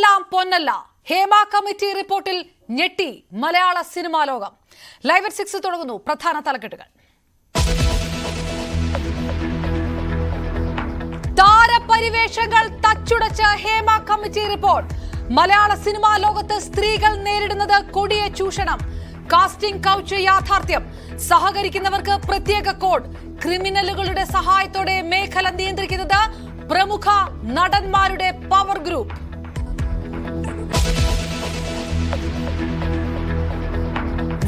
എല്ലാം പൊന്നല്ല. ഹേമ കമ്മിറ്റി റിപ്പോർട്ടിൽ ഞെട്ടി മലയാള സിനിമാ ലോകം. ലൈവ് അറ്റ് 6 തുടങ്ങുന്നു. പ്രധാന തലക്കെട്ടുകൾ. താരപരിവേഷങ്ങൾ തച്ചുടച്ച ഹേമ കമ്മിറ്റി റിപ്പോർട്ട്. മലയാള സിനിമാ ലോകത്ത് സ്ത്രീകൾ നേരിടുന്നത് കൊടിയ ചൂഷണം. കാസ്റ്റിംഗ് കൗച്ച് യാഥാർത്ഥ്യം. സഹകരിക്കുന്നവർക്ക് പ്രത്യേക കോഡ്. ക്രിമിനലുകളുടെ സഹായത്തോടെ മേഖല നിയന്ത്രിക്കുന്നത് പ്രമുഖ നടന്മാരുടെ പവർ ഗ്രൂപ്പ്.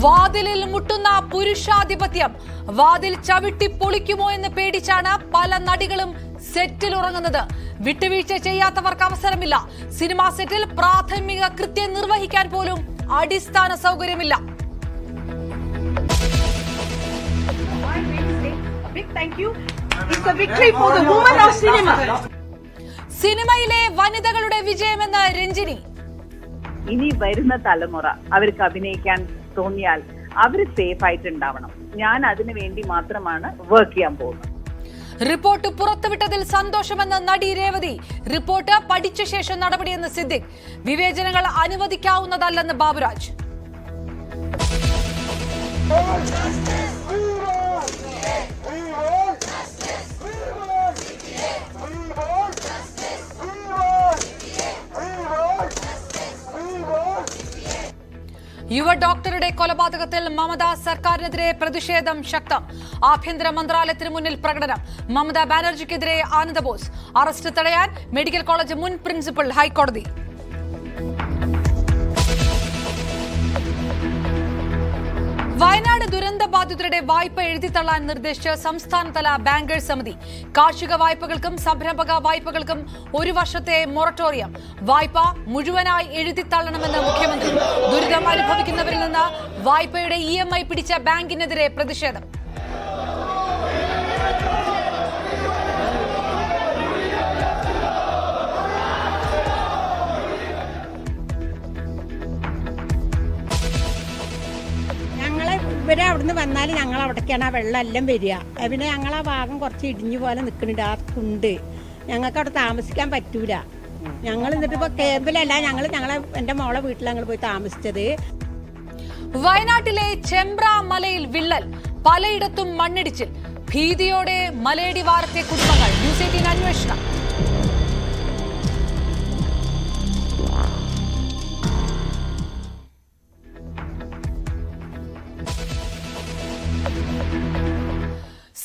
വാതിലിൽ മുട്ടുന്ന പുരുഷാധിപത്യം. വാതിൽ ചവിട്ടി പൊളിക്കുമോ എന്ന് പേടിച്ചാണ് പല നടികളും സെറ്റിൽ ഉറങ്ങുന്നത്. വിട്ടുവീഴ്ച ചെയ്യാത്തവർക്ക് അവസരമില്ല. സിനിമാ സെറ്റിൽ പ്രാഥമിക കൃത്യം നിർവഹിക്കാൻ പോലും അടിസ്ഥാന സൗകര്യമില്ല. സിനിമയിലെ വനിതകളുടെ വിജയമെന്ന് രഞ്ജിനി. ഇനി വരുന്ന തലമുറ അവർക്ക് അഭിനയിക്കാൻ തോന്നിയാൽ അവർ സേഫ് ആയിട്ടുണ്ടാവണം. ഞാൻ അതിനു വേണ്ടി മാത്രമാണ് വർക്ക് ചെയ്യാൻ പോകുന്നത്. റിപ്പോർട്ട് പുറത്തുവിട്ടതിൽ സന്തോഷമെന്ന് നടി രേവതി. റിപ്പോർട്ട് പഠിച്ച ശേഷം നടപടിയെന്ന് സിദ്ദിഖ്. വിവേചനങ്ങൾ അനുവദിക്കാവുന്നതല്ലെന്ന് ബാബുരാജ്. യുവ ഡോക്ടറുടെ കൊലപാതകത്തിൽ മമതാ സർക്കാരിനെതിരെ പ്രതിഷേധം ശക്തം. ആഭ്യന്തര മന്ത്രാലയത്തിന് മുന്നിൽ പ്രകടനം. മമതാ ബാനർജിക്കെതിരെ ആനന്ദ് ബോസ്. അറസ്റ്റ് തടയാൻ മെഡിക്കൽ കോളേജ് മുൻ പ്രിൻസിപ്പൽ ഹൈക്കോടതി. വയനാട് ദുരന്ത ബാധിതരുടെ വായ്പ എഴുതിത്തള്ളാൻ നിർദ്ദേശിച്ച് സംസ്ഥാനതല ബാങ്കേഴ്സ് സമിതി. കാർഷിക വായ്പകൾക്കും സംരംഭക വായ്പകൾക്കും 1 വർഷത്തെ മൊറട്ടോറിയം. വായ്പ മുഴുവനായി എഴുതിത്തള്ളണമെന്ന് മുഖ്യമന്ത്രി. ദുരിതം അനുഭവിക്കുന്നവരിൽ നിന്ന് വായ്പയുടെ EMI പിടിച്ച ബാങ്കിനെതിരെ പ്രതിഷേധം. ഇവരെ അവിടുന്ന് വന്നാൽ ഞങ്ങൾ അവിടേക്കാണ് ആ വെള്ളം എല്ലാം വരിക. പിന്നെ ഞങ്ങൾ ആ ഭാഗം കുറച്ച് ഇടിഞ്ഞു പോലെ നിൽക്കുന്നുണ്ട്. ആ കുണ്ട് ഞങ്ങൾക്ക് അവിടെ താമസിക്കാൻ പറ്റൂല. ഞങ്ങൾ എന്നിട്ട് ഇപ്പോൾ ക്യാമ്പിലല്ല, എൻ്റെ മോളെ വീട്ടിൽ ഞങ്ങൾ പോയി താമസിച്ചത്. വയനാട്ടിലെ ചെമ്പ്ര മലയിൽ വിള്ളൽ. പലയിടത്തും മണ്ണിടിച്ചിൽ. ഭീതിയോടെ മലയടിവാരത്തെ കുടുംബങ്ങൾ. ന്യൂസ് 18 അന്വേഷണം.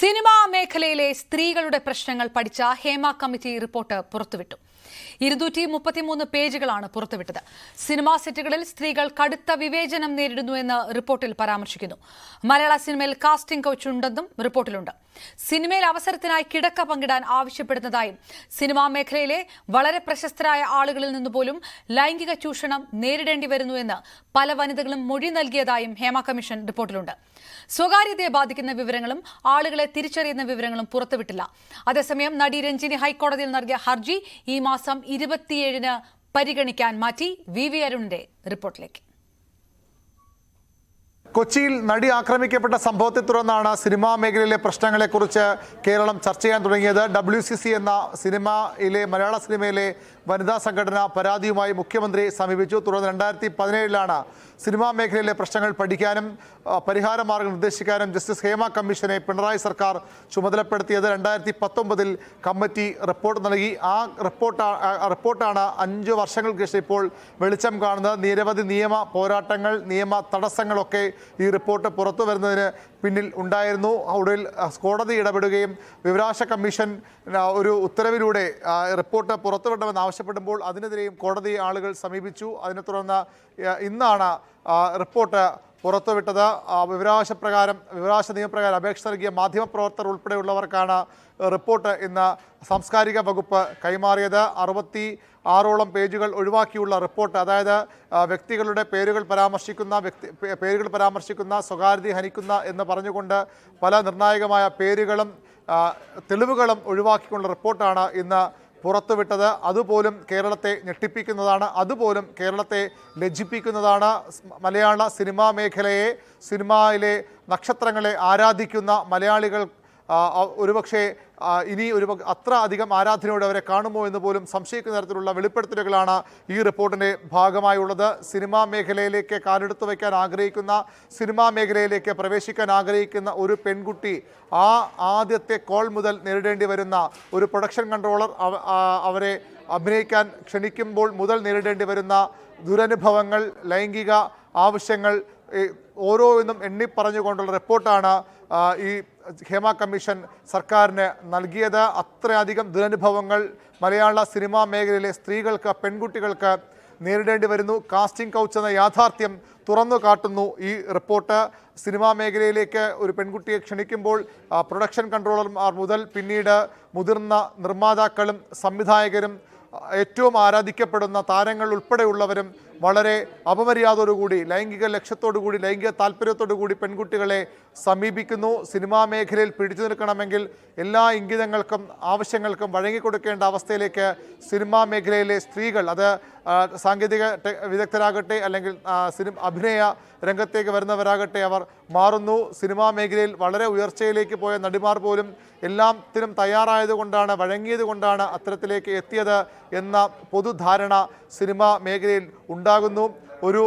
സിനിമാ മേഖലയിലെ സ്ത്രീകളുടെ പ്രശ്നങ്ങൾ പഠിച്ച ഹേമ കമ്മിറ്റി റിപ്പോർട്ട് പുറത്തുവിട്ടു. 233 പേജുകളാണ് പുറത്തുവിട്ടത്. സിനിമാ സെറ്റുകളിൽ സ്ത്രീകൾ കടുത്ത വിവേചനം നേരിടുന്നു എന്ന് റിപ്പോർട്ടിൽ പരാമർശിക്കുന്നു. മലയാള സിനിമയിൽ കാസ്റ്റിംഗ് കൗച്ച് ഉണ്ടെന്നും റിപ്പോർട്ടിലുണ്ട്. സിനിമയിൽ അവസരത്തിനായി കിടക്ക പങ്കിടാൻ ആവശ്യപ്പെടുന്നതായും സിനിമാ മേഖലയിലെ വളരെ പ്രശസ്തരായ ആളുകളിൽ നിന്നുപോലും ലൈംഗിക ചൂഷണം നേരിടേണ്ടി വരുന്നുവെന്ന് പല വനിതകളും മൊഴി നൽകിയതായും ഹേമ കമ്മീഷൻ റിപ്പോർട്ടിലുണ്ട്. സ്വകാര്യതയെ ബാധിക്കുന്ന വിവരങ്ങളും ആളുകളെ തിരിച്ചറിയുന്ന വിവരങ്ങളും പുറത്തുവിട്ടില്ല. അതേസമയം നടി രഞ്ജിനി ഹൈക്കോടതിയിൽ നൽകിയ ഹർജി ഈ മാസം 27-ന് പരിഗണിക്കാൻ മാറ്റി. VV അരുണിന്റെ റിപ്പോർട്ടിലേക്ക്. കൊച്ചിയിൽ നടി ആക്രമിക്കപ്പെട്ട സംഭവത്തെ തുടർന്നാണ് സിനിമാ മേഖലയിലെ പ്രശ്നങ്ങളെക്കുറിച്ച് കേരളം ചർച്ച ചെയ്യാൻ തുടങ്ങിയത്. WCC എന്ന മലയാള സിനിമയിലെ വനിതാ സംഘടന പരാതിയുമായി മുഖ്യമന്ത്രിയെ സമീപിച്ചു. തുടർന്ന് 2017-ലാണ് സിനിമാ മേഖലയിലെ പ്രശ്നങ്ങൾ പഠിക്കാനും പരിഹാരമാർഗം നിർദ്ദേശിക്കാനും ജസ്റ്റിസ് ഹേമ കമ്മീഷനെ പിണറായി സർക്കാർ ചുമതലപ്പെടുത്തിയത്. 2019-ൽ കമ്മിറ്റി റിപ്പോർട്ട് നൽകി. ആ റിപ്പോർട്ടാണ് 5 വർഷങ്ങൾക്ക് ശേഷം ഇപ്പോൾ വെളിച്ചം കാണുന്നത്. നിരവധി നിയമ പോരാട്ടങ്ങൾ, നിയമ തടസ്സങ്ങളൊക്കെ ഈ റിപ്പോർട്ട് പുറത്തു വരുന്നതിന് പിന്നിൽ ഉണ്ടായിരുന്നു. ഒടുവിൽ കോടതി ഇടപെടുകയും വിവരാവകാശ കമ്മീഷൻ ഒരു ഉത്തരവിലൂടെ റിപ്പോർട്ട് പുറത്തുവിടണമെന്ന് ആവശ്യപ്പെടുമ്പോൾ അതിനെതിരെയും കോടതി ആളുകൾ സമീപിച്ചു. അതിനെ തുടർന്ന് ഇന്നാണ് റിപ്പോർട്ട് പുറത്തുവിട്ടത്. വിവരാവകാശ നിയമപ്രകാരം അപേക്ഷ നൽകിയ മാധ്യമപ്രവർത്തകർ ഉൾപ്പെടെയുള്ളവർക്കാണ് റിപ്പോർട്ട് ഇന്ന് സാംസ്കാരിക വകുപ്പ് കൈമാറിയത്. 66ഓളം പേജുകൾ ഒഴിവാക്കിയുള്ള റിപ്പോർട്ട്, അതായത് വ്യക്തികളുടെ പേരുകൾ പരാമർശിക്കുന്ന സ്വകാര്യത ഹനിക്കുന്ന എന്ന് പറഞ്ഞുകൊണ്ട് പല നിർണായകമായ പേരുകളും തെളിവുകളും ഒഴിവാക്കിക്കൊണ്ട റിപ്പോർട്ടാണ് ഇന്ന് പുറത്തുവിട്ടത്. അതുപോലും കേരളത്തെ ഞെട്ടിപ്പിക്കുന്നതാണ്. അതുപോലും കേരളത്തെ ലജ്ജിപ്പിക്കുന്നതാണ്. മലയാള സിനിമാ മേഖലയെ, സിനിമയിലെ നക്ഷത്രങ്ങളെ ആരാധിക്കുന്ന മലയാളികൾ ഒരുപക്ഷെ ഇനി അത്ര അധികം ആരാധനയോടെ അവരെ കാണുമോ എന്ന് പോലും സംശയിക്കുന്ന തരത്തിലുള്ള വെളിപ്പെടുത്തലുകളാണ് ഈ റിപ്പോർട്ടിൻ്റെ ഭാഗമായുള്ളത്. സിനിമാ മേഖലയിലേക്ക് കാലെടുത്ത് വയ്ക്കാൻ ആഗ്രഹിക്കുന്ന, സിനിമാ മേഖലയിലേക്ക് പ്രവേശിക്കാൻ ആഗ്രഹിക്കുന്ന ഒരു പെൺകുട്ടി ആദ്യത്തെ കോൾ മുതൽ നേരിടേണ്ടി വരുന്ന ഒരു പ്രൊഡക്ഷൻ കൺട്രോളർ അവരെ അഭിനയിക്കാൻ ക്ഷണിക്കുമ്പോൾ മുതൽ നേരിടേണ്ടി വരുന്ന ദുരനുഭവങ്ങൾ, ലൈംഗിക ആവശ്യങ്ങൾ ഓരോന്നും എണ്ണിപ്പറഞ്ഞുകൊണ്ടുള്ള റിപ്പോർട്ടാണ് ഈ ഹേമ കമ്മീഷൻ സർക്കാരിന് നൽകിയത്. അത്രയധികം ദുരനുഭവങ്ങൾ മലയാള സിനിമാ മേഖലയിലെ സ്ത്രീകൾക്ക്, പെൺകുട്ടികൾക്ക് നേരിടേണ്ടി വരുന്നു. കാസ്റ്റിംഗ് കൗച്ച് എന്ന യാഥാർത്ഥ്യം തുറന്നു കാട്ടുന്നു ഈ റിപ്പോർട്ട്. സിനിമാ മേഖലയിലേക്ക് ഒരു പെൺകുട്ടിയെ ക്ഷണിക്കുമ്പോൾ പ്രൊഡക്ഷൻ കൺട്രോളർമാർ മുതൽ പിന്നീട് മുതിർന്ന നിർമ്മാതാക്കളും സംവിധായകരും ഏറ്റവും ആരാധിക്കപ്പെടുന്ന താരങ്ങൾ ഉൾപ്പെടെയുള്ളവരും വളരെ അപമര്യാദയോടുകൂടി, ലൈംഗിക ലക്ഷ്യത്തോടുകൂടി, ലൈംഗിക താല്പര്യത്തോടുകൂടി പെൺകുട്ടികളെ സമീപിക്കുന്നു. സിനിമാ മേഖലയിൽ പിടിച്ചു നിൽക്കണമെങ്കിൽ എല്ലാ ഇംഗിതങ്ങൾക്കും ആവശ്യങ്ങൾക്കും വഴങ്ങിക്കൊടുക്കേണ്ട അവസ്ഥയിലേക്ക് സിനിമാ മേഖലയിലെ സ്ത്രീകൾ, അത് സാങ്കേതിക വിദഗ്ധരാകട്ടെ അല്ലെങ്കിൽ അഭിനയ രംഗത്തേക്ക് വരുന്നവരാകട്ടെ, അവർ മാറുന്നു. സിനിമാ മേഖലയിൽ വളരെ ഉയർച്ചയിലേക്ക് പോയ നടിമാർ പോലും എല്ലാത്തിനും തയ്യാറായതുകൊണ്ടാണ്, വഴങ്ങിയത് കൊണ്ടാണ് അത്തരത്തിലേക്ക് എത്തിയത് എന്ന പൊതുധാരണ സിനിമാ മേഖലയിൽ ഉണ്ടാകുന്നു. ഒരു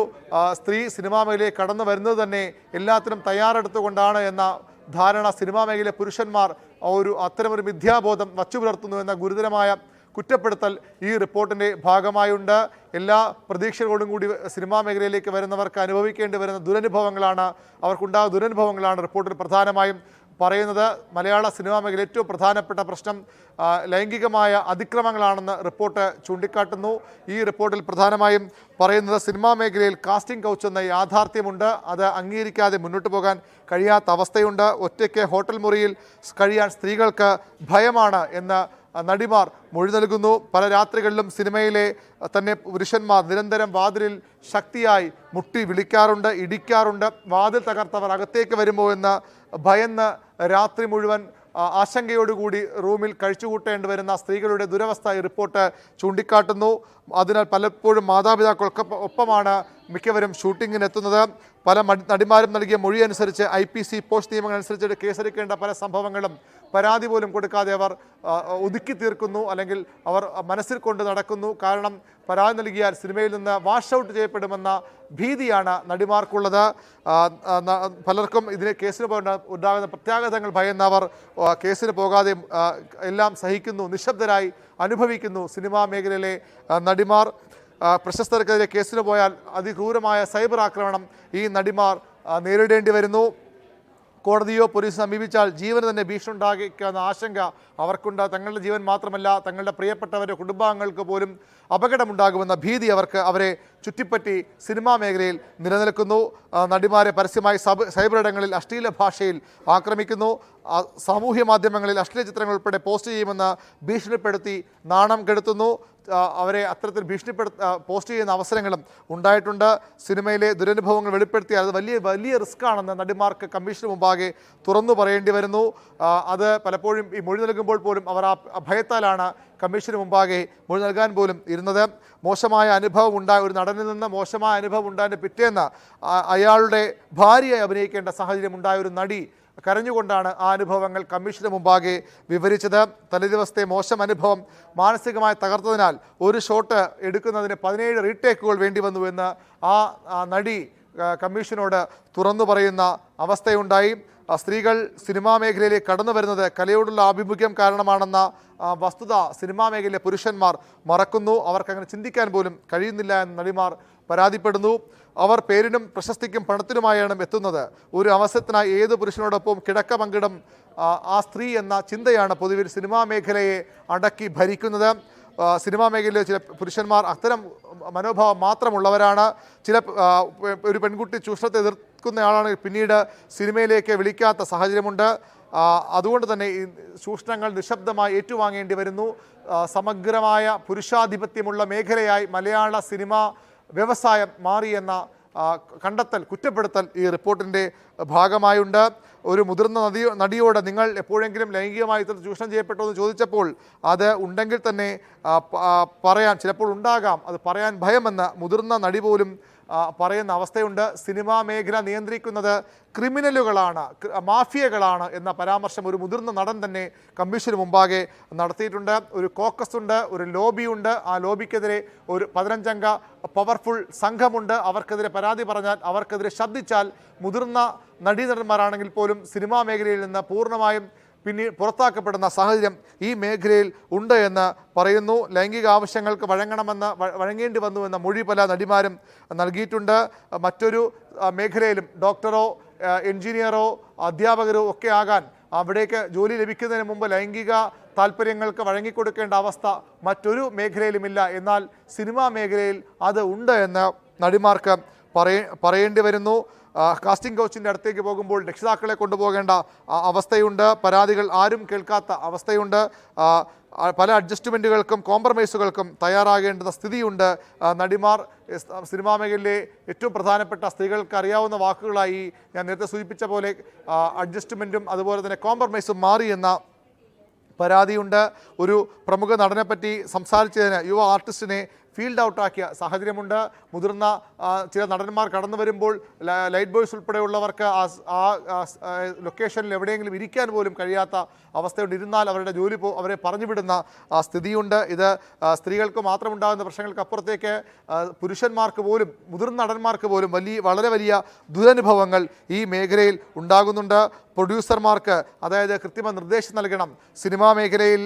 സ്ത്രീ സിനിമാ മേഖലയിൽ കടന്നു വരുന്നത് തന്നെ എല്ലാത്തിനും തയ്യാറെടുത്തുകൊണ്ടാണ് എന്ന ധാരണ സിനിമാ മേഖലയിലെ പുരുഷന്മാർ അത്തരമൊരു മിഥ്യാബോധം വച്ചുപുലർത്തുന്നു എന്ന ഗുരുതരമായ കുറ്റപ്പെടുത്തൽ ഈ റിപ്പോർട്ടിൻ്റെ ഭാഗമായുണ്ട്. എല്ലാ പ്രതീക്ഷകളോടും കൂടി സിനിമാ മേഖലയിലേക്ക് വരുന്നവർക്ക് അനുഭവിക്കേണ്ടി വരുന്ന അവർക്കുണ്ടാകുന്ന ദുരനുഭവങ്ങളാണ് റിപ്പോർട്ടിൽ പ്രധാനമായും പറയുന്നത്. മലയാള സിനിമാ മേഖലയിൽ ഏറ്റവും പ്രധാനപ്പെട്ട പ്രശ്നം ലൈംഗികമായ അതിക്രമങ്ങളാണെന്ന് റിപ്പോർട്ട് ചൂണ്ടിക്കാട്ടുന്നു. ഈ റിപ്പോർട്ടിൽ പ്രധാനമായും പറയുന്നത് സിനിമാ മേഖലയിൽ കാസ്റ്റിംഗ് കൗച്ച് എന്ന യാഥാർത്ഥ്യമുണ്ട്. അത് അംഗീകരിക്കാതെ മുന്നോട്ട് പോകാൻ കഴിയാത്ത അവസ്ഥയുണ്ട്. ഒറ്റയ്ക്ക് ഹോട്ടൽ മുറിയിൽ കഴിയാൻ സ്ത്രീകൾക്ക് ഭയമാണ് എന്ന് നടിമാർ മൊഴി നൽകുന്നു. പല രാത്രികളിലും സിനിമയിലെ തന്നെ പുരുഷന്മാർ നിരന്തരം വാതിലിൽ ശക്തിയായി മുട്ടി വിളിക്കാറുണ്ട്, ഇടിക്കാറുണ്ട്. വാതിൽ തകർത്തവർ അകത്തേക്ക് വരുമോ എന്ന് ഭയന്ന് രാത്രി മുഴുവൻ ആശങ്കയോടുകൂടി റൂമിൽ കഴിച്ചുകൂട്ടേണ്ടി വരുന്ന സ്ത്രീകളുടെ ദുരവസ്ഥ ഈ റിപ്പോർട്ട് ചൂണ്ടിക്കാട്ടുന്നു. അതിനാൽ പലപ്പോഴും മാതാപിതാക്കൾക്കൊപ്പമാണ് മിക്കവരും ഷൂട്ടിങ്ങിനെത്തുന്നത്. പല നടിമാരും നൽകിയ മൊഴി അനുസരിച്ച് IPC പോസ്റ്റ് നിയമങ്ങൾ അനുസരിച്ച് കേസെടുക്കേണ്ട പല സംഭവങ്ങളും പരാതി പോലും കൊടുക്കാതെ അവർ ഒതുക്കി തീർക്കുന്നു, അല്ലെങ്കിൽ അവർ മനസ്സിൽ കൊണ്ട് നടക്കുന്നു. കാരണം പരാതി നൽകിയാൽ സിനിമയിൽ നിന്ന് വാഷ് ഔട്ട് ചെയ്യപ്പെടുമെന്ന ഭീതിയാണ് നടിമാർക്കുള്ളത്. പലർക്കും ഇതിനെ കേസിന് ഉണ്ടാകുന്ന പ്രത്യാഘാതങ്ങൾ ഭയന്നവർ കേസിന് പോകാതെ എല്ലാം സഹിക്കുന്നു, നിശബ്ദരായി അനുഭവിക്കുന്നു സിനിമാ മേഖലയിലെ നടിമാർ. പ്രശസ്തർക്കെതിരെ കേസിന് പോയാൽ അതിക്രൂരമായ സൈബർ ആക്രമണം ഈ നടിമാർ നേരിടേണ്ടി വരുന്നു. കോടതിയോ പോലീസ് സമീപിച്ചാൽ ജീവന് തന്നെ ഭീഷണി ഉണ്ടാകുന്ന ആശങ്ക അവർക്കുണ്ട്. തങ്ങളുടെ ജീവൻ മാത്രമല്ല, തങ്ങളുടെ പ്രിയപ്പെട്ടവരുടെ കുടുംബാംഗങ്ങൾക്ക് പോലും അപകടമുണ്ടാകുമെന്ന ഭീതി അവരെ ചുറ്റിപ്പറ്റി സിനിമാ മേഖലയിൽ നിലനിൽക്കുന്നു. നടിമാരെ പരസ്യമായി സൈബർ ഇടങ്ങളിൽ അശ്ലീല ഭാഷയിൽ ആക്രമിക്കുന്നു. സാമൂഹ്യ മാധ്യമങ്ങളിൽ അശ്ലീല ചിത്രങ്ങൾ ഉൾപ്പെടെ പോസ്റ്റ് ചെയ്യുമെന്ന് ഭീഷണിപ്പെടുത്തി നാണം കെടുത്തുന്നു. അവരെ അത്തരത്തിൽ പോസ്റ്റ് ചെയ്യുന്ന അവസരങ്ങളും ഉണ്ടായിട്ടുണ്ട്. സിനിമയിലെ ദുരനുഭവങ്ങൾ വെളിപ്പെടുത്തിയാൽ അത് വലിയ റിസ്ക് ആണെന്ന് നടിമാർക്ക് കമ്മീഷന് മുമ്പാകെ തുറന്നു പറയേണ്ടി വരുന്നു. അത് പലപ്പോഴും ഈ മൊഴി നൽകുമ്പോൾ പോലും അവർ ആ ഭയത്താലാണ് കമ്മീഷന് മുമ്പാകെ മൊഴി നൽകാൻ പോലും ഇരുന്നത്. മോശമായ അനുഭവം ഒരു നടനിൽ നിന്ന് മോശമായ അനുഭവം ഉണ്ടായതിൻ്റെ പിറ്റേന്ന് അയാളുടെ ഭാര്യയായി അഭിനയിക്കേണ്ട സാഹചര്യം ഉണ്ടായ ഒരു നടി കരഞ്ഞുകൊണ്ടാണ് ആ അനുഭവങ്ങൾ കമ്മീഷന് മുമ്പാകെ വിവരിച്ചത്. തലേദിവസത്തെ മോശം അനുഭവം മാനസികമായി തകർത്തതിനാൽ ഒരു ഷോട്ട് എടുക്കുന്നതിന് 17 റീടേക്കുകൾ വേണ്ടി വന്നുവെന്ന് ആ നടി കമ്മീഷനോട് തുറന്നു പറയുന്ന അവസ്ഥയുണ്ടായി. സ്ത്രീകൾ സിനിമാ മേഖലയിലേക്ക് കടന്നു വരുന്നത് കലയോടുള്ള ആഭിമുഖ്യം കാരണമാണെന്ന വസ്തുത സിനിമാ മേഖലയിലെ പുരുഷന്മാർ മറക്കുന്നു. അവർക്കങ്ങനെ ചിന്തിക്കാൻ പോലും കഴിയുന്നില്ല എന്ന് നടിമാർ പരാതിപ്പെടുന്നു. അവർ പേരിനും പ്രശസ്തിക്കും പണത്തിനുമായാണ് എത്തുന്നത്. ഒരു അവസരത്തിനായി ഏത് പുരുഷനോടൊപ്പം കിടക്ക പങ്കിടും ആ സ്ത്രീ എന്ന ചിന്തയാണ് പൊതുവിൽ സിനിമാ മേഖലയെ അടക്കി ഭരിക്കുന്നത്. സിനിമാ മേഖലയിലെ ചില പുരുഷന്മാർ അത്തരം മനോഭാവം മാത്രമുള്ളവരാണ്. ഒരു പെൺകുട്ടി ചൂഷണത്തെ എതിർക്കുന്നയാളാണെങ്കിൽ പിന്നീട് സിനിമയിലേക്ക് വിളിക്കാത്ത സാഹചര്യമുണ്ട്. അതുകൊണ്ട് തന്നെ ഈ ചൂഷണങ്ങൾ നിശബ്ദമായി ഏറ്റുവാങ്ങേണ്ടി വരുന്നു. സമഗ്രമായ പുരുഷാധിപത്യമുള്ള മേഖലയായി മലയാള സിനിമ വ്യവസായം മാറിയെന്ന കുറ്റപ്പെടുത്തൽ ഈ റിപ്പോർട്ടിൻ്റെ ഭാഗമായുണ്ട്. ഒരു മുതിർന്ന നടിയോട് നിങ്ങൾ എപ്പോഴെങ്കിലും ലൈംഗികമായി ചൂഷണം ചെയ്യപ്പെട്ടോ എന്ന് ചോദിച്ചപ്പോൾ അത് ഉണ്ടെങ്കിൽ തന്നെ ചിലപ്പോൾ ഉണ്ടാകാം, അത് പറയാൻ ഭയമെന്ന് മുതിർന്ന നടി പോലും പറയുന്ന അവസ്ഥയുണ്ട്. സിനിമാ മേഖല നിയന്ത്രിക്കുന്നത് ക്രിമിനലുകളാണ്, മാഫിയകളാണ് എന്ന പരാമർശം ഒരു മുതിർന്ന നടൻ തന്നെ കമ്മീഷന് മുമ്പാകെ നടത്തിയിട്ടുണ്ട്. ഒരു കോക്കസ് ഉണ്ട്, ഒരു ലോബിയുണ്ട്. ആ ലോബിക്കെതിരെ ഒരു 15-അംഗ പവർഫുൾ സംഘമുണ്ട്. അവർക്കെതിരെ പരാതി പറഞ്ഞാൽ, അവർക്കെതിരെ ശബ്ദിച്ചാൽ മുതിർന്ന നടീനടന്മാരാണെങ്കിൽ പോലും സിനിമാ മേഖലയിൽ നിന്ന് പൂർണ്ണമായും പുറത്താക്കപ്പെടുന്ന സാഹചര്യം ഈ മേഖലയിൽ ഉണ്ട് എന്ന് പറയുന്നു. ലൈംഗിക ആവശ്യങ്ങൾക്ക് വഴങ്ങേണ്ടി വന്നുവെന്ന മൊഴി പല നടിമാരും നൽകിയിട്ടുണ്ട്. മറ്റൊരു മേഖലയിലും ഡോക്ടറോ എഞ്ചിനീയറോ അധ്യാപകരോ ഒക്കെ ആകാൻ അവിടേക്ക് ജോലി ലഭിക്കുന്നതിന് മുമ്പ് ലൈംഗിക താല്പര്യങ്ങൾക്ക് വഴങ്ങിക്കൊടുക്കേണ്ട അവസ്ഥ മറ്റൊരു മേഖലയിലുമില്ല. എന്നാൽ സിനിമാ മേഖലയിൽ അത് ഉണ്ട് എന്ന് നടിമാർക്ക് പറയേണ്ടി വരുന്നു. കാസ്റ്റിംഗ് കൗച്ചിൻ്റെ അടുത്തേക്ക് പോകുമ്പോൾ രക്ഷിതാക്കളെ കൊണ്ടുപോകേണ്ട അവസ്ഥയുണ്ട്. പരാതികൾ ആരും കേൾക്കാത്ത അവസ്ഥയുണ്ട്. പല അഡ്ജസ്റ്റ്മെൻറ്റുകൾക്കും കോംപ്രമൈസുകൾക്കും തയ്യാറാകേണ്ടുന്ന സ്ഥിതിയുണ്ട്. നടിമാർ സിനിമാ മേഖലയിലെ ഏറ്റവും പ്രധാനപ്പെട്ട സ്ത്രീകൾക്ക് അറിയാവുന്ന വാക്കുകളായി ഞാൻ നേരത്തെ സൂചിപ്പിച്ച പോലെ അഡ്ജസ്റ്റ്മെൻറ്റും അതുപോലെ തന്നെ കോംപ്രമൈസും മാറിയെന്ന പരാതിയുണ്ട്. ഒരു പ്രമുഖ നടനെപ്പറ്റി സംസാരിച്ചതിന് യുവ ആർട്ടിസ്റ്റിനെ ഫീൽഡ് ഔട്ടാക്കിയ സാഹചര്യമുണ്ട്. മുതിർന്ന ചില നടന്മാർ കടന്നു വരുമ്പോൾ ലൈറ്റ് ബോയ്സ് ഉൾപ്പെടെയുള്ളവർക്ക് ആ ലൊക്കേഷനിൽ എവിടെയെങ്കിലും ഇരിക്കാൻ പോലും കഴിയാത്ത അവസ്ഥയുണ്ട്. ഇരുന്നാൽ അവരുടെ ജോലി അവരെ പറഞ്ഞുവിടുന്ന സ്ഥിതിയുണ്ട്. ഇത് സ്ത്രീകൾക്ക് മാത്രമുണ്ടാകുന്ന പ്രശ്നങ്ങൾക്കപ്പുറത്തേക്ക് പുരുഷന്മാർക്ക് പോലും, മുതിർന്ന നടന്മാർക്ക് പോലും വളരെ വലിയ ദുരനുഭവങ്ങൾ ഈ മേഖലയിൽ ഉണ്ടാകുന്നുണ്ട്. പ്രൊഡ്യൂസർമാർക്ക്, അതായത് കൃത്രിമ നിർദ്ദേശം നൽകണം. സിനിമാ മേഖലയിൽ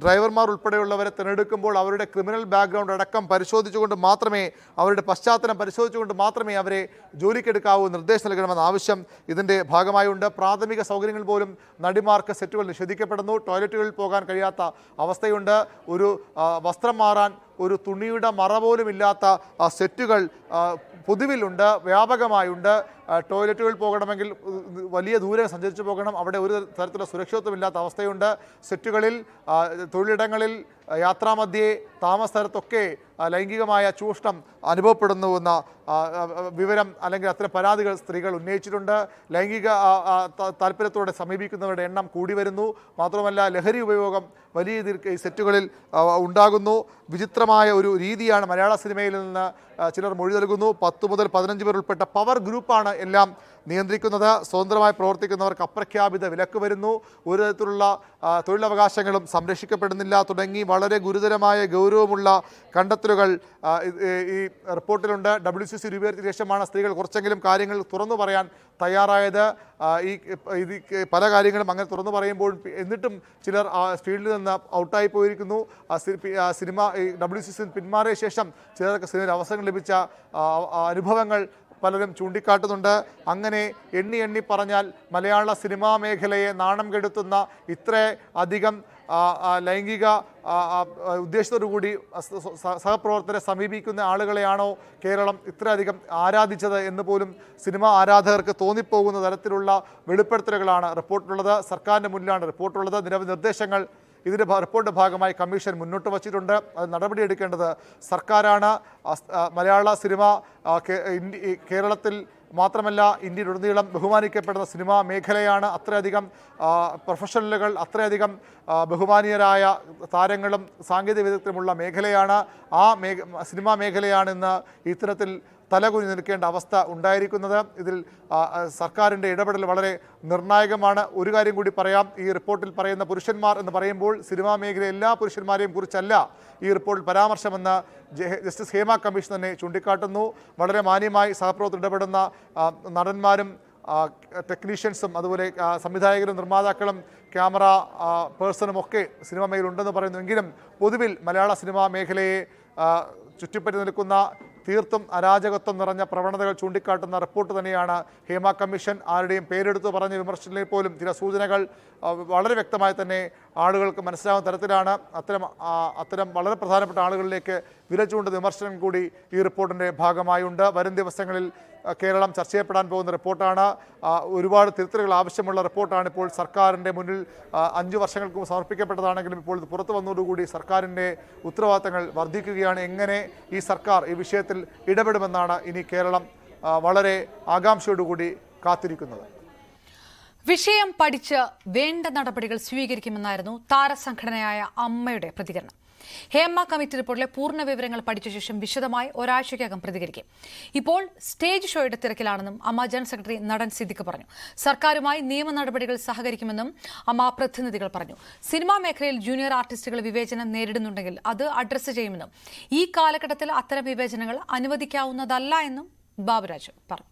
ഡ്രൈവർമാർ ഉൾപ്പെടെയുള്ളവരെ തിരഞ്ഞെടുക്കുമ്പോൾ അവരുടെ ക്രിമിനൽ ബാക്ക്ഗ്രൗണ്ട് അടക്കം പരിശോധിച്ചുകൊണ്ട് മാത്രമേ, അവരുടെ പശ്ചാത്തലം പരിശോധിച്ചുകൊണ്ട് മാത്രമേ അവരെ ജോലിക്കെടുക്കാവൂ, നിർദ്ദേശം നൽകണമെന്ന ആവശ്യം ഇതിൻ്റെ ഭാഗമായുണ്ട്. പ്രാഥമിക സൗകര്യങ്ങൾ പോലും നടിമാർക്ക് സെറ്റുകൾ നിഷേധിക്കപ്പെടുന്നു. ടോയ്ലറ്റുകളിൽ പോകാൻ കഴിയാത്ത അവസ്ഥയുണ്ട്. ഒരു വസ്ത്രം മാറാൻ ഒരു തുണിയുടെ മറ പോലും ഇല്ലാത്ത സെറ്റുകൾ പൊതുവിലുണ്ട്, വ്യാപകമായുണ്ട്. ടോയ്ലറ്റുകളിൽ പോകണമെങ്കിൽ വലിയ ദൂരെ സഞ്ചരിച്ചു പോകണം. അവിടെ ഒരു തരത്തിലുള്ള സുരക്ഷിതത്വമില്ലാത്ത അവസ്ഥയുണ്ട്. സെറ്റുകളിൽ, തൊഴിലിടങ്ങളിൽ, യാത്രാമധ്യേ, താമസ സ്ഥലത്തൊക്കെ ലൈംഗികമായ ചൂഷണം അനുഭവപ്പെടുന്നുവെന്ന വിവരം അല്ലെങ്കിൽ അത്തരം പരാതികൾ സ്ത്രീകൾ ഉന്നയിച്ചിട്ടുണ്ട്. ലൈംഗിക താല്പര്യത്തോടെ സമീപിക്കുന്നവരുടെ എണ്ണം കൂടി വരുന്നു. മാത്രമല്ല ലഹരി ഉപയോഗം വലിയ രീതിയിൽ ഈ സെറ്റുകളിൽ ഉണ്ടാകുന്നു. വിചിത്രമായ ഒരു രീതിയാണ് മലയാള സിനിമയിൽ നിന്ന് ചിലർ മൊഴി നൽകുന്നു. 10 മുതൽ 15 പേർ ഉൾപ്പെട്ട പവർ ഗ്രൂപ്പാണ് എല്ലാം നിയന്ത്രിക്കുന്നത്. സ്വതന്ത്രമായി പ്രവർത്തിക്കുന്നവർക്ക് അപ്രഖ്യാപിത വിലക്ക് വരുന്നു. ഒരു തരത്തിലുള്ള തൊഴിലവകാശങ്ങളും സംരക്ഷിക്കപ്പെടുന്നില്ല തുടങ്ങി വളരെ ഗുരുതരമായ ഗൗരവമുള്ള കണ്ടെത്തലുകൾ ഈ റിപ്പോർട്ടിലുണ്ട്. WCC രൂപീകരിച്ച ശേഷമാണ് സ്ത്രീകൾ കുറച്ചെങ്കിലും കാര്യങ്ങൾ തുറന്നു പറയാൻ തയ്യാറായത്. ഇത് പല കാര്യങ്ങളും അങ്ങനെ തുറന്നു പറയുമ്പോൾ എന്നിട്ടും ചിലർ ഫീൽഡിൽ നിന്ന് ഔട്ടായി പോയിരിക്കുന്നു. സിനിമ WCC പിന്മാറിയ ശേഷം ചിലർക്ക് സിനിമയിൽ അവസരങ്ങൾ ലഭിച്ച അനുഭവങ്ങൾ പലരും ചൂണ്ടിക്കാട്ടുന്നുണ്ട്. അങ്ങനെ എണ്ണി പറഞ്ഞാൽ മലയാള സിനിമാ മേഖലയെ നാണം കെടുത്തുന്ന ഇത്ര അധികം ലൈംഗിക ഉദ്ദേശത്തോടുകൂടി സഹപ്രവർത്തകരെ സമീപിക്കുന്ന ആളുകളെയാണോ കേരളം ഇത്രയധികം ആരാധിച്ചത് എന്ന് പോലും സിനിമാ ആരാധകർക്ക് തോന്നിപ്പോകുന്ന തരത്തിലുള്ള വെളിപ്പെടുത്തലുകളാണ് റിപ്പോർട്ടിലുള്ളത്. സർക്കാരിൻ്റെ മുന്നിലാണ് റിപ്പോർട്ടുള്ളത്. നിരവധി നിർദ്ദേശങ്ങൾ ഇതിൻ്റെ റിപ്പോർട്ടിൻ്റെ ഭാഗമായി കമ്മീഷൻ മുന്നോട്ട് വച്ചിട്ടുണ്ട്. അത് നടപടിയെടുക്കേണ്ടത് സർക്കാരാണ്. മലയാള സിനിമ കേരളത്തിൽ മാത്രമല്ല ഇന്ത്യയിലുടനീളം ബഹുമാനിക്കപ്പെടുന്ന സിനിമാ മേഖലയാണ്. അത്രയധികം പ്രൊഫഷണലുകൾ, അത്രയധികം ബഹുമാനീയരായ താരങ്ങളും സാങ്കേതിക വിദഗ്ധരുമുള്ള മേഖലയാണ്. ആ സിനിമാ മേഖലയാണിന്ന് ഇത്തരത്തിൽ തലകുനി നിൽക്കേണ്ട അവസ്ഥ ഉണ്ടായിരിക്കുന്നത്. ഇതിൽ സർക്കാരിൻ്റെ ഇടപെടൽ വളരെ നിർണായകമാണ്. ഒരു കാര്യം കൂടി പറയാം. ഈ റിപ്പോർട്ടിൽ പറയുന്ന പുരുഷന്മാർ എന്ന് പറയുമ്പോൾ സിനിമാ മേഖല എല്ലാ പുരുഷന്മാരെയും കുറിച്ചല്ല ഈ റിപ്പോർട്ടിൽ പരാമർശമെന്ന് ജസ്റ്റിസ് ഹേമ കമ്മീഷൻ തന്നെ ചൂണ്ടിക്കാട്ടുന്നു. വളരെ മാന്യമായി സഹപ്രവർത്തകർ ഇടപെടുന്ന നടന്മാരും ടെക്നീഷ്യൻസും അതുപോലെ സംവിധായകരും നിർമ്മാതാക്കളും ക്യാമറ പേഴ്സണും ഒക്കെ സിനിമ മേഖലയിലുണ്ടെന്ന് പറയുന്നുവെങ്കിലും പൊതുവിൽ മലയാള സിനിമാ മേഖലയെ ചുറ്റിപ്പറ്റി നിൽക്കുന്ന തീർത്തും അരാജകത്വം നിറഞ്ഞ പ്രവണതകൾ ചൂണ്ടിക്കാട്ടുന്ന റിപ്പോർട്ട് തന്നെയാണ് ഹേമ കമ്മീഷൻ. ആരുടെയും പേരെടുത്ത് പറഞ്ഞ വിമർശനത്തിൽ പോലും ചില സൂചനകൾ വളരെ വ്യക്തമായി തന്നെ ആളുകൾക്ക് മനസ്സിലാവുന്ന തരത്തിലാണ്. അത്തരം വളരെ പ്രധാനപ്പെട്ട ആളുകളിലേക്ക് വിരൽ ചൂണ്ടുന്ന വിമർശനം കൂടി ഈ റിപ്പോർട്ടിൻ്റെ ഭാഗമായുണ്ട്. വരും ദിവസങ്ങളിൽ കേരളം ചർച്ച ചെയ്യപ്പെടാൻ പോകുന്ന റിപ്പോർട്ടാണ്. ഒരുപാട് തിരുത്തലുകൾ ആവശ്യമുള്ള റിപ്പോർട്ടാണ് ഇപ്പോൾ സർക്കാരിൻ്റെ മുന്നിൽ 5 വർഷങ്ങൾക്ക് മുമ്പ് സമർപ്പിക്കപ്പെട്ടതാണെങ്കിലും ഇപ്പോൾ ഇത് പുറത്തു വന്നതോടുകൂടി സർക്കാരിൻ്റെ ഉത്തരവാദിത്തങ്ങൾ വർദ്ധിക്കുകയാണ്. എങ്ങനെ ഈ സർക്കാർ ഈ വിഷയത്തിൽ ഇടപെടുമെന്നാണ് ഇനി കേരളം വളരെ ആകാംക്ഷയോടുകൂടി കാത്തിരിക്കുന്നത്. വിഷയം പഠിച്ച് വേണ്ട നടപടികൾ സ്വീകരിക്കുമെന്നായിരുന്നു താരസംഘടനയായ അമ്മയുടെ പ്രതികരണം. ഹേമ കമ്മിറ്റി റിപ്പോർട്ടിലെ പൂർണ്ണ വിവരങ്ങൾ പഠിച്ച ശേഷം വിശദമായി ഒരാഴ്ചയ്ക്കകം പ്രതികരിക്കും. ഇപ്പോൾ സ്റ്റേജ് ഷോയുടെ തിരക്കിലാണെന്നും അമ്മ ജനറൽ സെക്രട്ടറി നടൻ സിദ്ദിഖ് പറഞ്ഞു. സർക്കാരുമായി നിയമ നടപടികൾ സഹകരിക്കുമെന്നും അമ്മ പ്രതിനിധികൾ പറഞ്ഞു. സിനിമാ മേഖലയിൽ ജൂനിയർ ആർട്ടിസ്റ്റുകൾ വിവേചനം നേരിടുന്നുണ്ടെങ്കിൽ അത് അഡ്രസ് ചെയ്യുമെന്നും ഈ കാലഘട്ടത്തിൽ അത്തരം വിവേചനങ്ങൾ അനുവദിക്കാവുന്നതല്ല എന്നും ബാബുരാജ് പറഞ്ഞു.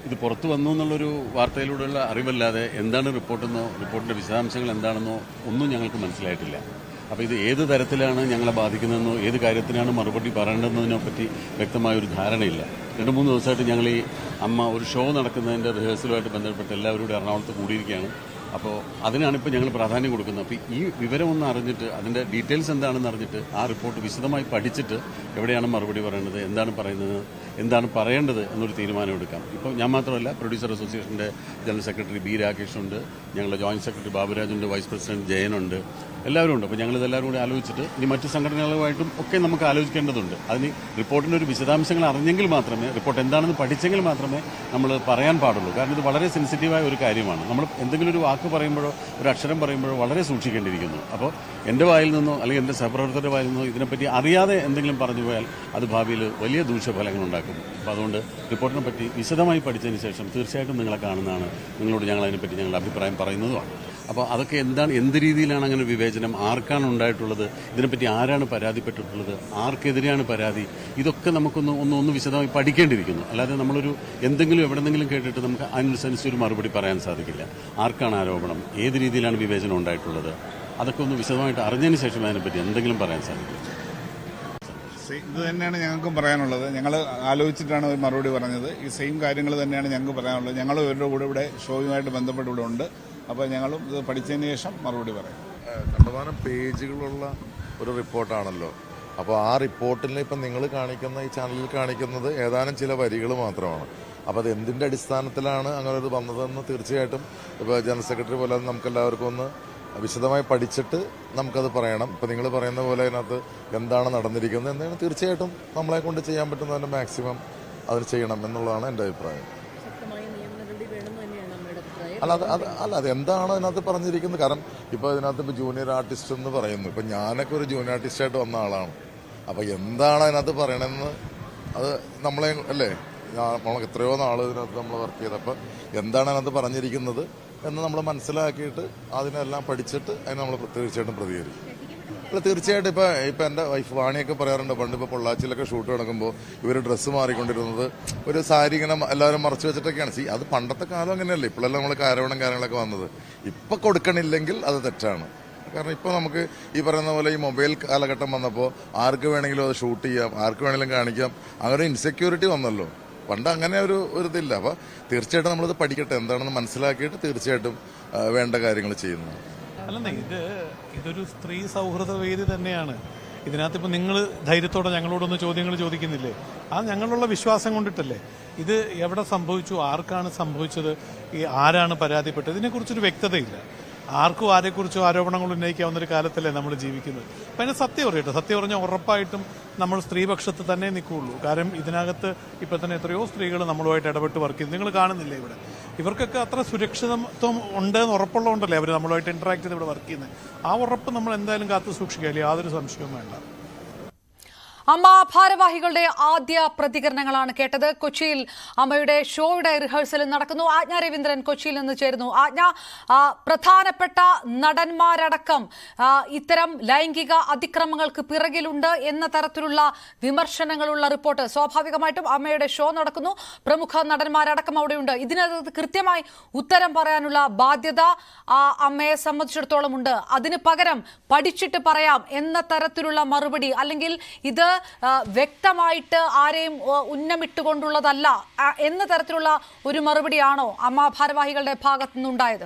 ഇത് പുറത്തു വന്നു എന്നുള്ളൊരു വാർത്തയിലൂടെയുള്ള അറിവല്ലാതെ എന്താണ് റിപ്പോർട്ടെന്നോ റിപ്പോർട്ടിന്റെ വിശദാംശങ്ങൾ എന്താണെന്നോ ഒന്നും ഞങ്ങൾക്ക് മനസ്സിലായിട്ടില്ല. അപ്പോൾ ഇത് ഏത് തരത്തിലാണ് ഞങ്ങളെ ബാധിക്കുന്നതെന്നോ ഏത് കാര്യത്തിനാണ് മറുപടി പറയേണ്ടതെന്നതിനെ പറ്റി വ്യക്തമായൊരു ധാരണയില്ല. 2-3 ദിവസമായിട്ട് ഞങ്ങൾ ഈ അമ്മ ഒരു ഷോ നടക്കുന്നതിൻ്റെ റിഹേഴ്സലുമായിട്ട് ബന്ധപ്പെട്ട് എല്ലാവരും എറണാകുളത്ത് കൂടിയിരിക്കുകയാണ്. അപ്പോൾ അതിനാണിപ്പോൾ ഞങ്ങൾ പ്രാധാന്യം കൊടുക്കുന്നത്. അപ്പോൾ ഈ വിവരമൊന്ന് അറിഞ്ഞിട്ട് അതിൻ്റെ ഡീറ്റെയിൽസ് എന്താണെന്ന് അറിഞ്ഞിട്ട് ആ റിപ്പോർട്ട് വിശദമായി പഠിച്ചിട്ട് എവിടെയാണ് മറുപടി പറയേണ്ടത്, എന്താണ് പറയുന്നത്, എന്താണ് പറയേണ്ടത് എന്നൊരു തീരുമാനം എടുക്കാം. ഇപ്പോൾ ഞാൻ മാത്രമല്ല, പ്രൊഡ്യൂസർ അസോസിയേഷൻ്റെ ജനറൽ സെക്രട്ടറി ബി രാകേഷുണ്ട്, ഞങ്ങളുടെ ജോയിന്റ് സെക്രട്ടറി ബാബുരാജുണ്ട്, വൈസ് പ്രസിഡന്റ് ജയനുണ്ട്, എല്ലാവരും ഉണ്ട്. അപ്പോൾ ഞങ്ങളിതെല്ലാവരും കൂടി ആലോചിച്ചിട്ട് ഇനി മറ്റ് സംഘടനകളുമായിട്ടും ഒക്കെ നമുക്ക് ആലോചിക്കേണ്ടതുണ്ട്. അതിന് റിപ്പോർട്ടിൻ്റെ ഒരു വിശദാംശങ്ങൾ അറിഞ്ഞെങ്കിൽ മാത്രമേ, റിപ്പോർട്ട് എന്താണെന്ന് പഠിച്ചെങ്കിൽ മാത്രമേ നമ്മൾ പറയാൻ പാടുള്ളൂ. കാരണം ഇത് വളരെ സെൻസിറ്റീവായ ഒരു കാര്യമാണ്. നമ്മൾ എന്തെങ്കിലും ഒരു വാക്ക് പറയുമ്പോഴോ ഒരു അക്ഷരം പറയുമ്പോഴോ വളരെ സൂക്ഷിക്കേണ്ടിയിരിക്കുന്നു. അപ്പോൾ എൻ്റെ വായിൽ നിന്നോ അല്ലെങ്കിൽ എൻ്റെ സഹപ്രവർത്തകരുടെ വായിൽ നിന്നോ ഇതിനെപ്പറ്റി അറിയാതെ എന്തെങ്കിലും പറഞ്ഞു പോയാൽ അത് ഭാവിയിൽ വലിയ ദൂഷ്യഫലങ്ങൾ ഉണ്ടാക്കും. അപ്പോൾ അതുകൊണ്ട് റിപ്പോർട്ടിനെ പറ്റി വിശദമായി പഠിച്ചതിന് ശേഷം തീർച്ചയായിട്ടും നിങ്ങളെ കാണുന്നതാണ്, നിങ്ങളോട് ഞങ്ങൾ അതിനെപ്പറ്റി ഞങ്ങളുടെ അഭിപ്രായം പറയുന്നതുമാണ്. അപ്പോൾ അതൊക്കെ എന്താണ്, എന്ത് രീതിയിലാണ് അങ്ങനെ വിവേചനം, ആർക്കാണ് ഉണ്ടായിട്ടുള്ളത്, ഇതിനെപ്പറ്റി ആരാണ് പരാതിപ്പെട്ടിട്ടുള്ളത്, ആർക്കെതിരെയാണ് പരാതി, ഇതൊക്കെ നമുക്കൊന്ന് വിശദമായി പഠിക്കേണ്ടിയിരിക്കുന്നു. അല്ലാതെ നമ്മളൊരു എന്തെങ്കിലും എവിടെന്നെങ്കിലും കേട്ടിട്ട് നമുക്ക് അതിനനുസരിച്ച് ഒരു മറുപടി പറയാൻ സാധിക്കില്ല. ആർക്കാണ് ആരോപണം, ഏത് രീതിയിലാണ് വിവേചനം ഉണ്ടായിട്ടുള്ളത്, അതൊക്കെ ഒന്ന് വിശദമായിട്ട് അറിഞ്ഞതിന് ശേഷം അതിനെപ്പറ്റി എന്തെങ്കിലും പറയാൻ സാധിക്കും. ഇത് തന്നെയാണ് ഞങ്ങൾക്കും പറയാനുള്ളത്. ഞങ്ങൾ ആലോചിച്ചിട്ടാണ് ഒരു മറുപടി പറഞ്ഞത്. ഈ സെയിം കാര്യങ്ങൾ തന്നെയാണ് ഞങ്ങൾക്ക് പറയാനുള്ളത്. ഞങ്ങൾ ഇവരുടെ കൂടെ ഇവിടെ ഷോയുമായിട്ട് ബന്ധപ്പെട്ട് ഇവിടെ ഉണ്ട്. അപ്പോൾ ഞങ്ങളും ഇത് പഠിച്ചതിന് ശേഷം മറുപടി പറയാം. കണ്ടമാനം പേജുകളുള്ള ഒരു റിപ്പോർട്ടാണല്ലോ. അപ്പോൾ ആ റിപ്പോർട്ടിൽ ഇപ്പം നിങ്ങൾ കാണിക്കുന്ന ഈ ചാനലിൽ കാണിക്കുന്നത് ഏതാനും ചില വരികൾ മാത്രമാണ്. അപ്പോൾ അത് എന്തിൻ്റെ അടിസ്ഥാനത്തിലാണ് അങ്ങനെ ഒരു വന്നതെന്ന് തീർച്ചയായിട്ടും ഇപ്പോൾ ജനറൽ സെക്രട്ടറി പോലെ നമുക്കെല്ലാവർക്കും ഒന്ന് വിശദമായി പഠിച്ചിട്ട് നമുക്കത് പറയണം. ഇപ്പം നിങ്ങൾ പറയുന്ന പോലെ അതിനകത്ത് എന്താണ് നടന്നിരിക്കുന്നത് എന്നാണ് തീർച്ചയായിട്ടും നമ്മളെ കൊണ്ട് ചെയ്യാൻ പറ്റുന്നതിൻ്റെ മാക്സിമം അതിന് ചെയ്യണം എന്നുള്ളതാണ് എൻ്റെ അഭിപ്രായം. അത് എന്താണ് അതിനകത്ത് പറഞ്ഞിരിക്കുന്നത്? കാരണം ഇപ്പോൾ ഇതിനകത്ത് ഇപ്പോൾ ജൂനിയർ ആർട്ടിസ്റ്റ് എന്ന് പറയുന്നു. ഇപ്പം ഞാനൊക്കെ ഒരു ജൂനിയർ ആർട്ടിസ്റ്റായിട്ട് വന്ന ആളാണ്. അപ്പോൾ എന്താണ് അതിനകത്ത് പറയണമെന്ന് അത് നമ്മളെ അല്ലേ, നമ്മൾ എത്രയോ നാൾ ഇതിനകത്ത് നമ്മൾ വർക്ക് ചെയ്തപ്പോൾ എന്താണ് അതിനകത്ത് പറഞ്ഞിരിക്കുന്നത് എന്ന് നമ്മൾ മനസ്സിലാക്കിയിട്ട് അതിനെല്ലാം പഠിച്ചിട്ട് അതിന് നമ്മൾ തീർച്ചയായിട്ടും പ്രതികരിക്കും. അല്ല, തീർച്ചയായിട്ടും ഇപ്പം എൻ്റെ വൈഫ് വാണിയൊക്കെ പറയാറുണ്ട്, പണ്ട് ഇപ്പോൾ പൊള്ളാച്ചിയിലൊക്കെ ഷൂട്ട് നടക്കുമ്പോൾ ഇവർ ഡ്രസ്സ് മാറിക്കൊണ്ടിരുന്നത് ഒരു സാരി ഇങ്ങനെ എല്ലാവരും മറച്ചു വെച്ചിട്ടൊക്കെയാണ്. അത് പണ്ടത്തെ കാലം അങ്ങനെയല്ലേ, ഇപ്പോഴെല്ലാം നമ്മൾ കാര്യങ്ങളൊക്കെ വന്നത്. ഇപ്പം കൊടുക്കണില്ലെങ്കിൽ അത് തെറ്റാണ്. കാരണം ഇപ്പോൾ നമുക്ക് ഈ പറയുന്ന പോലെ ഈ മൊബൈൽ കാലഘട്ടം വന്നപ്പോൾ ആർക്ക് വേണമെങ്കിലും അത് ഷൂട്ട് ചെയ്യാം, ആർക്ക് വേണമെങ്കിലും കാണിക്കാം. അങ്ങനെ ഇൻസെക്യൂരിറ്റി വന്നല്ലോ. പണ്ട് അങ്ങനെ ഒരു ഇതില്ല. അപ്പോൾ തീർച്ചയായിട്ടും നമ്മളിത് പഠിക്കട്ടെ, എന്താണെന്ന് മനസ്സിലാക്കിയിട്ട് തീർച്ചയായിട്ടും വേണ്ട കാര്യങ്ങൾ ചെയ്യുന്നു. അല്ലെന്നേ, ഇതൊരു സ്ത്രീ സൗഹൃദ വേദി തന്നെയാണ്. ഇതിനകത്ത് ഇപ്പം നിങ്ങൾ ധൈര്യത്തോടെ ഞങ്ങളോടൊന്ന് ചോദ്യങ്ങൾ ചോദിക്കുന്നില്ലേ? ആ ഞങ്ങളുള്ള വിശ്വാസം കൊണ്ടിട്ടല്ലേ. ഇത് എവിടെ സംഭവിച്ചു, ആർക്കാണ് സംഭവിച്ചത്, ആരാണ് പരാതിപ്പെട്ടത്, ഇതിനെക്കുറിച്ചൊരു വ്യക്തതയില്ല. ആർക്കും ആരെക്കുറിച്ചോ ആരോപണങ്ങൾ ഉന്നയിക്കാവുന്നൊരു കാലത്തല്ലേ നമ്മൾ ജീവിക്കുന്നത്. അപ്പം അതിന് സത്യം പറയട്ടെ, സത്യം പറഞ്ഞാൽ ഉറപ്പായിട്ടും നമ്മൾ സ്ത്രീപക്ഷത്ത് തന്നെ നിൽക്കുകയുള്ളൂ. കാരണം ഇതിനകത്ത് ഇപ്പം തന്നെ എത്രയോ സ്ത്രീകൾ നമ്മളുമായിട്ട് ഇടപെട്ട് വർക്ക് ചെയ്തു. നിങ്ങൾ കാണുന്നില്ലേ ഇവിടെ, ഇവർക്കൊക്കെ അത്ര സുരക്ഷിതത്വം ഉണ്ടെന്ന് ഉറപ്പുള്ളതുകൊണ്ടല്ലേ അവർ നമ്മളുമായിട്ട് ഇന്ററാക്ട് ചെയ്ത് ഇവിടെ വർക്ക് ചെയ്യുന്നത്. ആ ഉറപ്പ് നമ്മൾ എന്തായാലും കാത്തു സൂക്ഷിക്കുക, യാതൊരു സംശയവും വേണ്ട. അമ്മ ഭാരവാഹികളുടെ ആദ്യ പ്രതികരണങ്ങളാണ് കേട്ടത്. കൊച്ചിയിൽ അമ്മയുടെ ഷോയുടെ റിഹേഴ്സൽ നടക്കുന്നു. ആജ്ഞ രവീന്ദ്രൻ കൊച്ചിയിൽ നിന്ന് ചേരുന്നു. ആജ്ഞ, പ്രധാനപ്പെട്ട നടന്മാരടക്കം ഇത്തരം ലൈംഗിക അതിക്രമങ്ങൾക്ക് പിറകിലുണ്ട് എന്ന തരത്തിലുള്ള വിമർശനങ്ങളുള്ള റിപ്പോർട്ട്. സ്വാഭാവികമായിട്ടും അമ്മയുടെ ഷോ നടക്കുന്നു, പ്രമുഖ നടന്മാരടക്കം അവിടെയുണ്ട്. ഇതിനകത്ത് കൃത്യമായി ഉത്തരം പറയാനുള്ള ബാധ്യത അമ്മയെ സംബന്ധിച്ചിടത്തോളം ഉണ്ട്. അതിന് പകരം പഠിച്ചിട്ട് പറയാം എന്ന തരത്തിലുള്ള മറുപടി, അല്ലെങ്കിൽ ഇത് വ്യക്തമായിട്ട് ആരെയും ഉന്നമിട്ടുകൊണ്ടുള്ളതല്ല എന്ന തരത്തിലുള്ള ഒരു മറുപടിയാണോ അമ്മ ഭാരവാഹികളുടെ ഭാഗത്തു നിന്നുണ്ടായത്?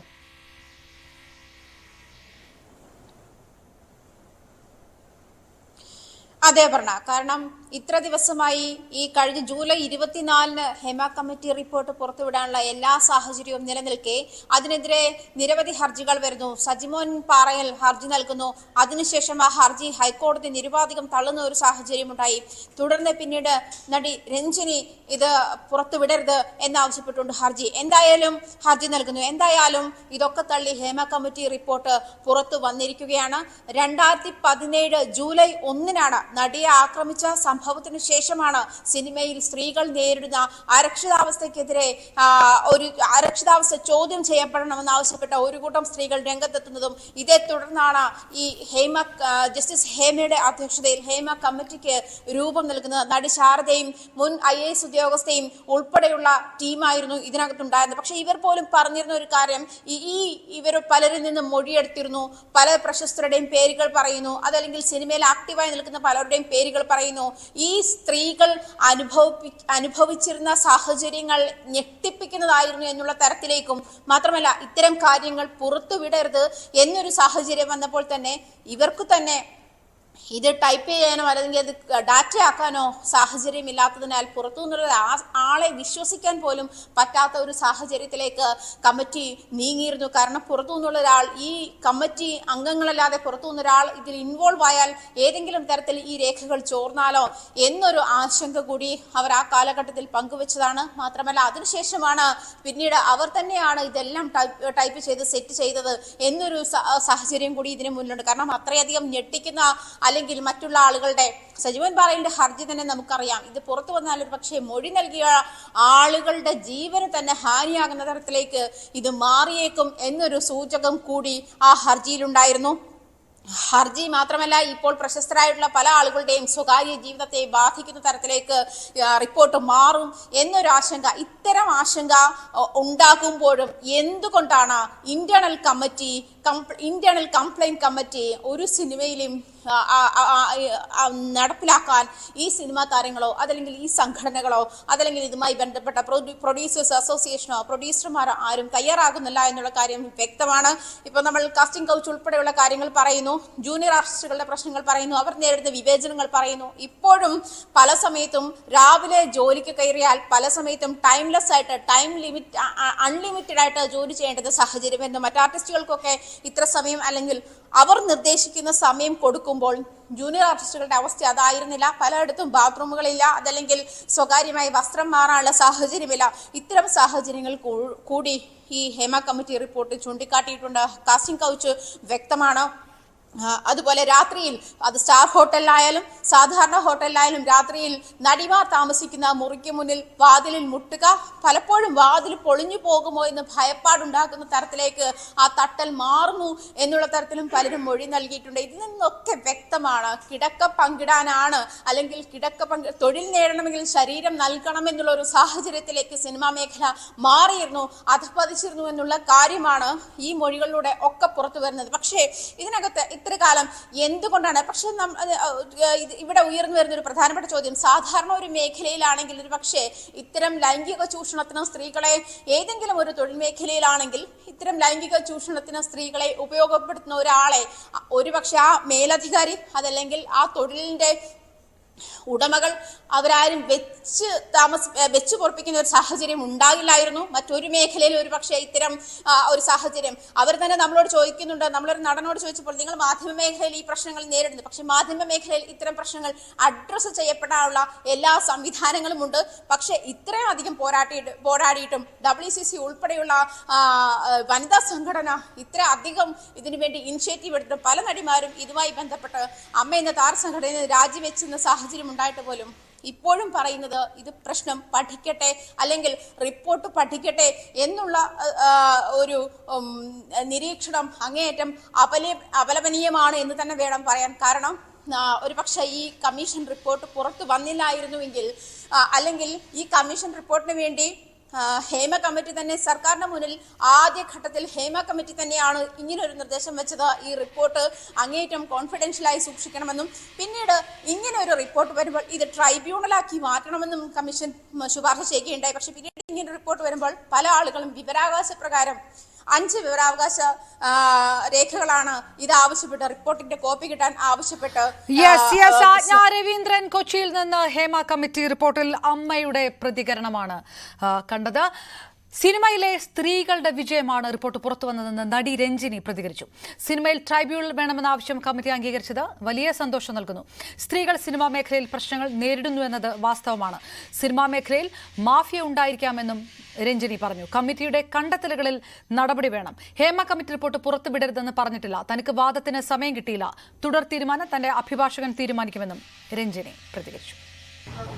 അതെ, അതെ പറഞ്ഞ. കാരണം ഇത്ര ദിവസമായി ഈ കഴിഞ്ഞ ജൂലൈ 24-ന് ഹേമ കമ്മിറ്റി റിപ്പോർട്ട് പുറത്തുവിടാനുള്ള എല്ലാ സാഹചര്യവും നിലനിൽക്കെ അതിനെതിരെ നിരവധി ഹർജികൾ വരുന്നു. സജിമോൻ പാറയിൽ ഹർജി നൽകുന്നു. അതിനുശേഷം ആ ഹർജി ഹൈക്കോടതി നിരുപാധികം തള്ളുന്ന ഒരു സാഹചര്യം ഉണ്ടായി. തുടർന്ന് പിന്നീട് നടി രഞ്ജിനി ഇത് പുറത്തുവിടരുത് എന്നാവശ്യപ്പെട്ടുകൊണ്ട് എന്തായാലും ഹർജി നൽകുന്നു. എന്തായാലും ഇതൊക്കെ തള്ളി ഹേമ കമ്മിറ്റി റിപ്പോർട്ട് പുറത്തു വന്നിരിക്കുകയാണ്. 2017 ജൂലൈ 1-നാണ് നടിയെ ആക്രമിച്ച സംഭവത്തിന് ശേഷമാണ് സിനിമയിൽ സ്ത്രീകൾ നേരിടുന്ന അരക്ഷിതാവസ്ഥയ്ക്കെതിരെ ഒരു അരക്ഷിതാവസ്ഥ ചോദ്യം ചെയ്യപ്പെടണമെന്ന് ആവശ്യപ്പെട്ട ഒരു കൂട്ടം സ്ത്രീകൾ രംഗത്തെത്തുന്നതും. ഇതേ തുടർന്നാണ് ഈ ജസ്റ്റിസ് ഹേമയുടെ അധ്യക്ഷതയിൽ ഹേമ കമ്മിറ്റിക്ക് രൂപം നൽകുന്നത്. നടി ശാരദയും മുൻ IAS ഉദ്യോഗസ്ഥയും ഉൾപ്പെടെയുള്ള ടീമായിരുന്നു ഇതിനകത്തുണ്ടായിരുന്നത്. പക്ഷെ ഇവർ പോലും പറഞ്ഞിരുന്ന ഒരു കാര്യം, ഇവർ പലരിൽ നിന്നും മൊഴിയെടുത്തിരുന്നു, പല പ്രശസ്തരുടെയും പേരുകൾ പറയുന്നു, അതല്ലെങ്കിൽ സിനിമയിൽ ആക്റ്റീവായി നിൽക്കുന്ന പലരുടെയും പേരുകൾ പറയുന്നു. ഈ സ്ത്രീകൾ അനുഭവിച്ചിരുന്ന സാഹചര്യങ്ങൾ ഞെട്ടിപ്പിക്കുന്നതായിരുന്നു എന്നുള്ള തരത്തിലേക്കും, മാത്രമല്ല ഇത്തരം കാര്യങ്ങൾ പുറത്തുവിടരുത് എന്നൊരു സാഹചര്യം വന്നപ്പോൾ തന്നെ ഇവർക്ക് തന്നെ ഇത് ടൈപ്പ് ചെയ്യാനോ അല്ലെങ്കിൽ അത് ഡാറ്റ ആക്കാനോ സാഹചര്യമില്ലാത്തതിനാൽ പുറത്തു നിന്നുള്ള ആളെ വിശ്വസിക്കാൻ പോലും പറ്റാത്ത ഒരു സാഹചര്യത്തിലേക്ക് കമ്മിറ്റി നീങ്ങിയിരുന്നു. കാരണം പുറത്തു നിന്നുള്ള ഒരാൾ, ഈ കമ്മിറ്റി അംഗങ്ങളല്ലാതെ പുറത്തു നിന്നൊരാൾ ഇതിൽ ഇൻവോൾവ് ആയാൽ ഏതെങ്കിലും തരത്തിൽ ഈ രേഖകൾ ചോർന്നാലോ എന്നൊരു ആശങ്ക കൂടി അവർ ആ കാലഘട്ടത്തിൽ പങ്കുവച്ചതാണ്. മാത്രമല്ല അതിനുശേഷമാണ് പിന്നീട് അവർ തന്നെയാണ് ഇതെല്ലാം ടൈപ്പ് ചെയ്ത് സെറ്റ് ചെയ്തത് എന്നൊരു സാഹചര്യം കൂടി ഇതിന് മുന്നിലുണ്ട്. കാരണം അത്രയധികം ഞെട്ടിക്കുന്ന അല്ലെങ്കിൽ മറ്റുള്ള ആളുകളുടെ സജിമോൻ പാറയിലിന്റെ ഹർജി തന്നെ നമുക്കറിയാം. ഇത് പുറത്തു വന്നാൽ ഒരു പക്ഷേ മൊഴി നൽകിയ ആളുകളുടെ ജീവന് തന്നെ ഹാനിയാകുന്ന തരത്തിലേക്ക് ഇത് മാറിയേക്കും എന്നൊരു സൂചകം കൂടി ആ ഹർജിയിലുണ്ടായിരുന്നു. ഹർജി മാത്രമല്ല, ഇപ്പോൾ പ്രശസ്തരായിട്ടുള്ള പല ആളുകളുടെയും സ്വകാര്യ ജീവിതത്തെ ബാധിക്കുന്ന തരത്തിലേക്ക് റിപ്പോർട്ട് മാറും എന്നൊരു ആശങ്ക. ഇത്തരം ആശങ്ക ഉണ്ടാകുമ്പോഴും എന്തുകൊണ്ടാണ് ഇന്റേണൽ കംപ്ലൈന്റ് കമ്മിറ്റി ഒരു സിനിമയിലും നടപ്പിലാക്കാൻ ഈ സിനിമാ താരങ്ങളോ അതല്ലെങ്കിൽ ഈ സംഘടനകളോ അതല്ലെങ്കിൽ ഇതുമായി ബന്ധപ്പെട്ട പ്രൊഡ്യൂസേഴ്സ് അസോസിയേഷനോ പ്രൊഡ്യൂസർമാരോ ആരും തയ്യാറാകുന്നില്ല എന്നുള്ള കാര്യം വ്യക്തമാണ്. ഇപ്പൊ നമ്മൾ കാസ്റ്റിംഗ് കൗച്ച് ഉൾപ്പെടെയുള്ള കാര്യങ്ങൾ പറയുന്നു, ജൂനിയർ ആർട്ടിസ്റ്റുകളുടെ പ്രശ്നങ്ങൾ പറയുന്നു, അവർ നേരിടുന്ന വിവേചനങ്ങൾ പറയുന്നു. ഇപ്പോഴും പല സമയത്തും രാവിലെ ജോലിക്ക് കയറിയാൽ പല സമയത്തും ടൈംലെസ് ആയിട്ട് അൺലിമിറ്റഡ് ആയിട്ട് ജോലി ചെയ്യേണ്ടത് സാഹചര്യം വരുന്നു. മറ്റ് ആർട്ടിസ്റ്റുകൾക്കൊക്കെ ഇത്ര സമയം അല്ലെങ്കിൽ അവർ നിർദ്ദേശിക്കുന്ന സമയം കൊടുക്കുമ്പോൾ ജൂനിയർ ആർട്ടിസ്റ്റുകളുടെ അവസ്ഥ അതായിരുന്നില്ല. പലയിടത്തും ബാത്റൂമുകളില്ല, അതല്ലെങ്കിൽ സ്വകാര്യമായി വസ്ത്രം മാറാനുള്ള സാഹചര്യമില്ല. ഇത്തരം സാഹചര്യങ്ങൾ കൂടി ഈ ഹേമ കമ്മിറ്റി റിപ്പോർട്ട് ചൂണ്ടിക്കാട്ടിയിട്ടുണ്ട്. കാസ്റ്റിംഗ് കൗച്ച് വ്യക്തമാണ്. അതുപോലെ രാത്രിയിൽ അത് സ്റ്റാർ ഹോട്ടലിലായാലും സാധാരണ ഹോട്ടലിലായാലും രാത്രിയിൽ നടിമാർ താമസിക്കുന്ന മുറിക്ക് മുന്നിൽ വാതിലിൽ മുട്ടുക, പലപ്പോഴും വാതിൽ പൊളിഞ്ഞു പോകുമോ എന്ന് ഭയപ്പാടുണ്ടാക്കുന്ന തരത്തിലേക്ക് ആ തട്ടൽ മാറുന്നു എന്നുള്ള തരത്തിലും പലരും മൊഴി നൽകിയിട്ടുണ്ട്. ഇതിൽ നിന്നൊക്കെ വ്യക്തമാണ് കിടക്ക പങ്കിടാനാണ് അല്ലെങ്കിൽ തൊഴിൽ നേടണമെങ്കിൽ ശരീരം നൽകണം എന്നുള്ള ഒരു സാഹചര്യത്തിലേക്ക് സിനിമാ മേഖല മാറിയിരുന്നു, അധപ്പതിച്ചിരുന്നു എന്നുള്ള കാര്യമാണ് ഈ മൊഴികളിലൂടെ ഒക്കെ പുറത്തു വരുന്നത്. പക്ഷേ ഇതിനകത്ത് ഇത്ര കാലം എന്തുകൊണ്ടാണ്? പക്ഷെ ഇവിടെ ഉയർന്നു വരുന്ന ഒരു പ്രധാനപ്പെട്ട ചോദ്യം, സാധാരണ ഒരു മേഖലയിലാണെങ്കിൽ ഒരു പക്ഷേ ഇത്തരം ലൈംഗിക ചൂഷണത്തിന് സ്ത്രീകളെ ഏതെങ്കിലും ഒരു തൊഴിൽ മേഖലയിലാണെങ്കിൽ ഇത്തരം ലൈംഗിക ചൂഷണത്തിന് സ്ത്രീകളെ ഉപയോഗപ്പെടുത്തുന്ന ഒരാളെ ഒരുപക്ഷെ ആ മേലധികാരി അതല്ലെങ്കിൽ ആ തൊഴിലിന്റെ ഉടമകൾ അവരാരും വെച്ച് പൊറപ്പിക്കുന്ന ഒരു സാഹചര്യം ഉണ്ടാകില്ലായിരുന്നു. മറ്റൊരു മേഖലയിൽ ഒരു പക്ഷേ ഇത്തരം ഒരു സാഹചര്യം അവർ തന്നെ നമ്മളോട് ചോദിക്കുന്നുണ്ട്. നമ്മളൊരു നടനോട് ചോദിച്ചപ്പോൾ നിങ്ങൾ മാധ്യമ മേഖലയിൽ ഈ പ്രശ്നങ്ങൾ നേരിടുന്നു, പക്ഷെ മാധ്യമ മേഖലയിൽ ഇത്തരം പ്രശ്നങ്ങൾ അഡ്രസ്സ് ചെയ്യപ്പെടാനുള്ള എല്ലാ സംവിധാനങ്ങളും ഉണ്ട്. പക്ഷെ ഇത്രയും അധികം പോരാടിയിട്ടും WCC ഉൾപ്പെടെയുള്ള വനിതാ സംഘടന ഇത്ര അധികം ഇതിനുവേണ്ടി ഇനിഷ്യേറ്റീവ് എടുത്തിട്ടും പല നടിമാരും ഇതുമായി ബന്ധപ്പെട്ട് അമ്മ എന്ന താരസംഘടനയിൽ രാജിവെച്ചെന്ന സാഹചര്യം ഉണ്ടായിട്ട് പോലും ഇപ്പോഴും പറയുന്നത് ഇത് പ്രശ്നം പഠിക്കട്ടെ അല്ലെങ്കിൽ റിപ്പോർട്ട് പഠിക്കട്ടെ എന്നുള്ള ഒരു നിരീക്ഷണം അങ്ങേയറ്റം അപലപനീയമാണ് എന്ന് തന്നെ വേണം പറയാൻ. കാരണം ഒരുപക്ഷെ ഈ കമ്മീഷൻ റിപ്പോർട്ട് പുറത്തു വന്നില്ലായിരുന്നുവെങ്കിൽ അല്ലെങ്കിൽ ഈ കമ്മീഷൻ റിപ്പോർട്ടിന് വേണ്ടി ഹേമ കമ്മിറ്റി തന്നെ സർക്കാരിന്റെ മുന്നിൽ ആദ്യഘട്ടത്തിൽ ഹേമ കമ്മിറ്റി തന്നെയാണ് ഇങ്ങനൊരു നിർദ്ദേശം വെച്ചത്. ഈ റിപ്പോർട്ട് അങ്ങേയറ്റം കോൺഫിഡൻഷ്യലായി സൂക്ഷിക്കണമെന്നും പിന്നീട് ഇങ്ങനെ ഒരു റിപ്പോർട്ട് വരുമ്പോൾ ഇത് ട്രൈബ്യൂണലാക്കി മാറ്റണമെന്നും കമ്മീഷൻ ശുപാർശ ചെയ്യുകയുണ്ടായി. പക്ഷെ പിന്നീട് ഇങ്ങനെ റിപ്പോർട്ട് വരുമ്പോൾ പല ആളുകളും വിവരാവകാശ പ്രകാരം 5 വിവരാവകാശ രേഖകളാണ് ഇത് ആവശ്യപ്പെട്ട് റിപ്പോർട്ടിന്റെ കോപ്പി കിട്ടാൻ ആവശ്യപ്പെട്ട് ആജ്ഞ രവീന്ദ്രൻ കൊച്ചിയിൽ നിന്ന് ഹേമ കമ്മിറ്റി റിപ്പോർട്ടിൽ അമ്മയുടെ പ്രതികരണമാണ് കണ്ടത്. സിനിമയിലെ സ്ത്രീകളുടെ വിജയമാണ് റിപ്പോർട്ട് പുറത്തുവന്നതെന്ന് നടി രഞ്ജിനി പ്രതികരിച്ചു. സിനിമയിൽ ട്രൈബ്യൂണൽ വേണമെന്ന ആവശ്യം കമ്മിറ്റി അംഗീകരിച്ചത് വലിയ സന്തോഷം നൽകുന്നു. സ്ത്രീകൾ സിനിമാ മേഖലയിൽ പ്രശ്നങ്ങൾ നേരിടുന്നുവെന്നത് വാസ്തവമാണ്. സിനിമാ മേഖലയിൽ മാഫിയ ഉണ്ടായിരിക്കാമെന്നും രഞ്ജിനി പറഞ്ഞു. കമ്മിറ്റിയുടെ കണ്ടെത്തലുകളിൽ നടപടി വേണം. ഹേമ കമ്മിറ്റി റിപ്പോർട്ട് പുറത്തുവിടരുതെന്ന് പറഞ്ഞിട്ടില്ല. തനിക്ക് വാദത്തിന് സമയം കിട്ടിയില്ല. തുടർ തീരുമാനം തന്റെ അഭിഭാഷകൻ തീരുമാനിക്കുമെന്നും രഞ്ജിനി പ്രതികരിച്ചു.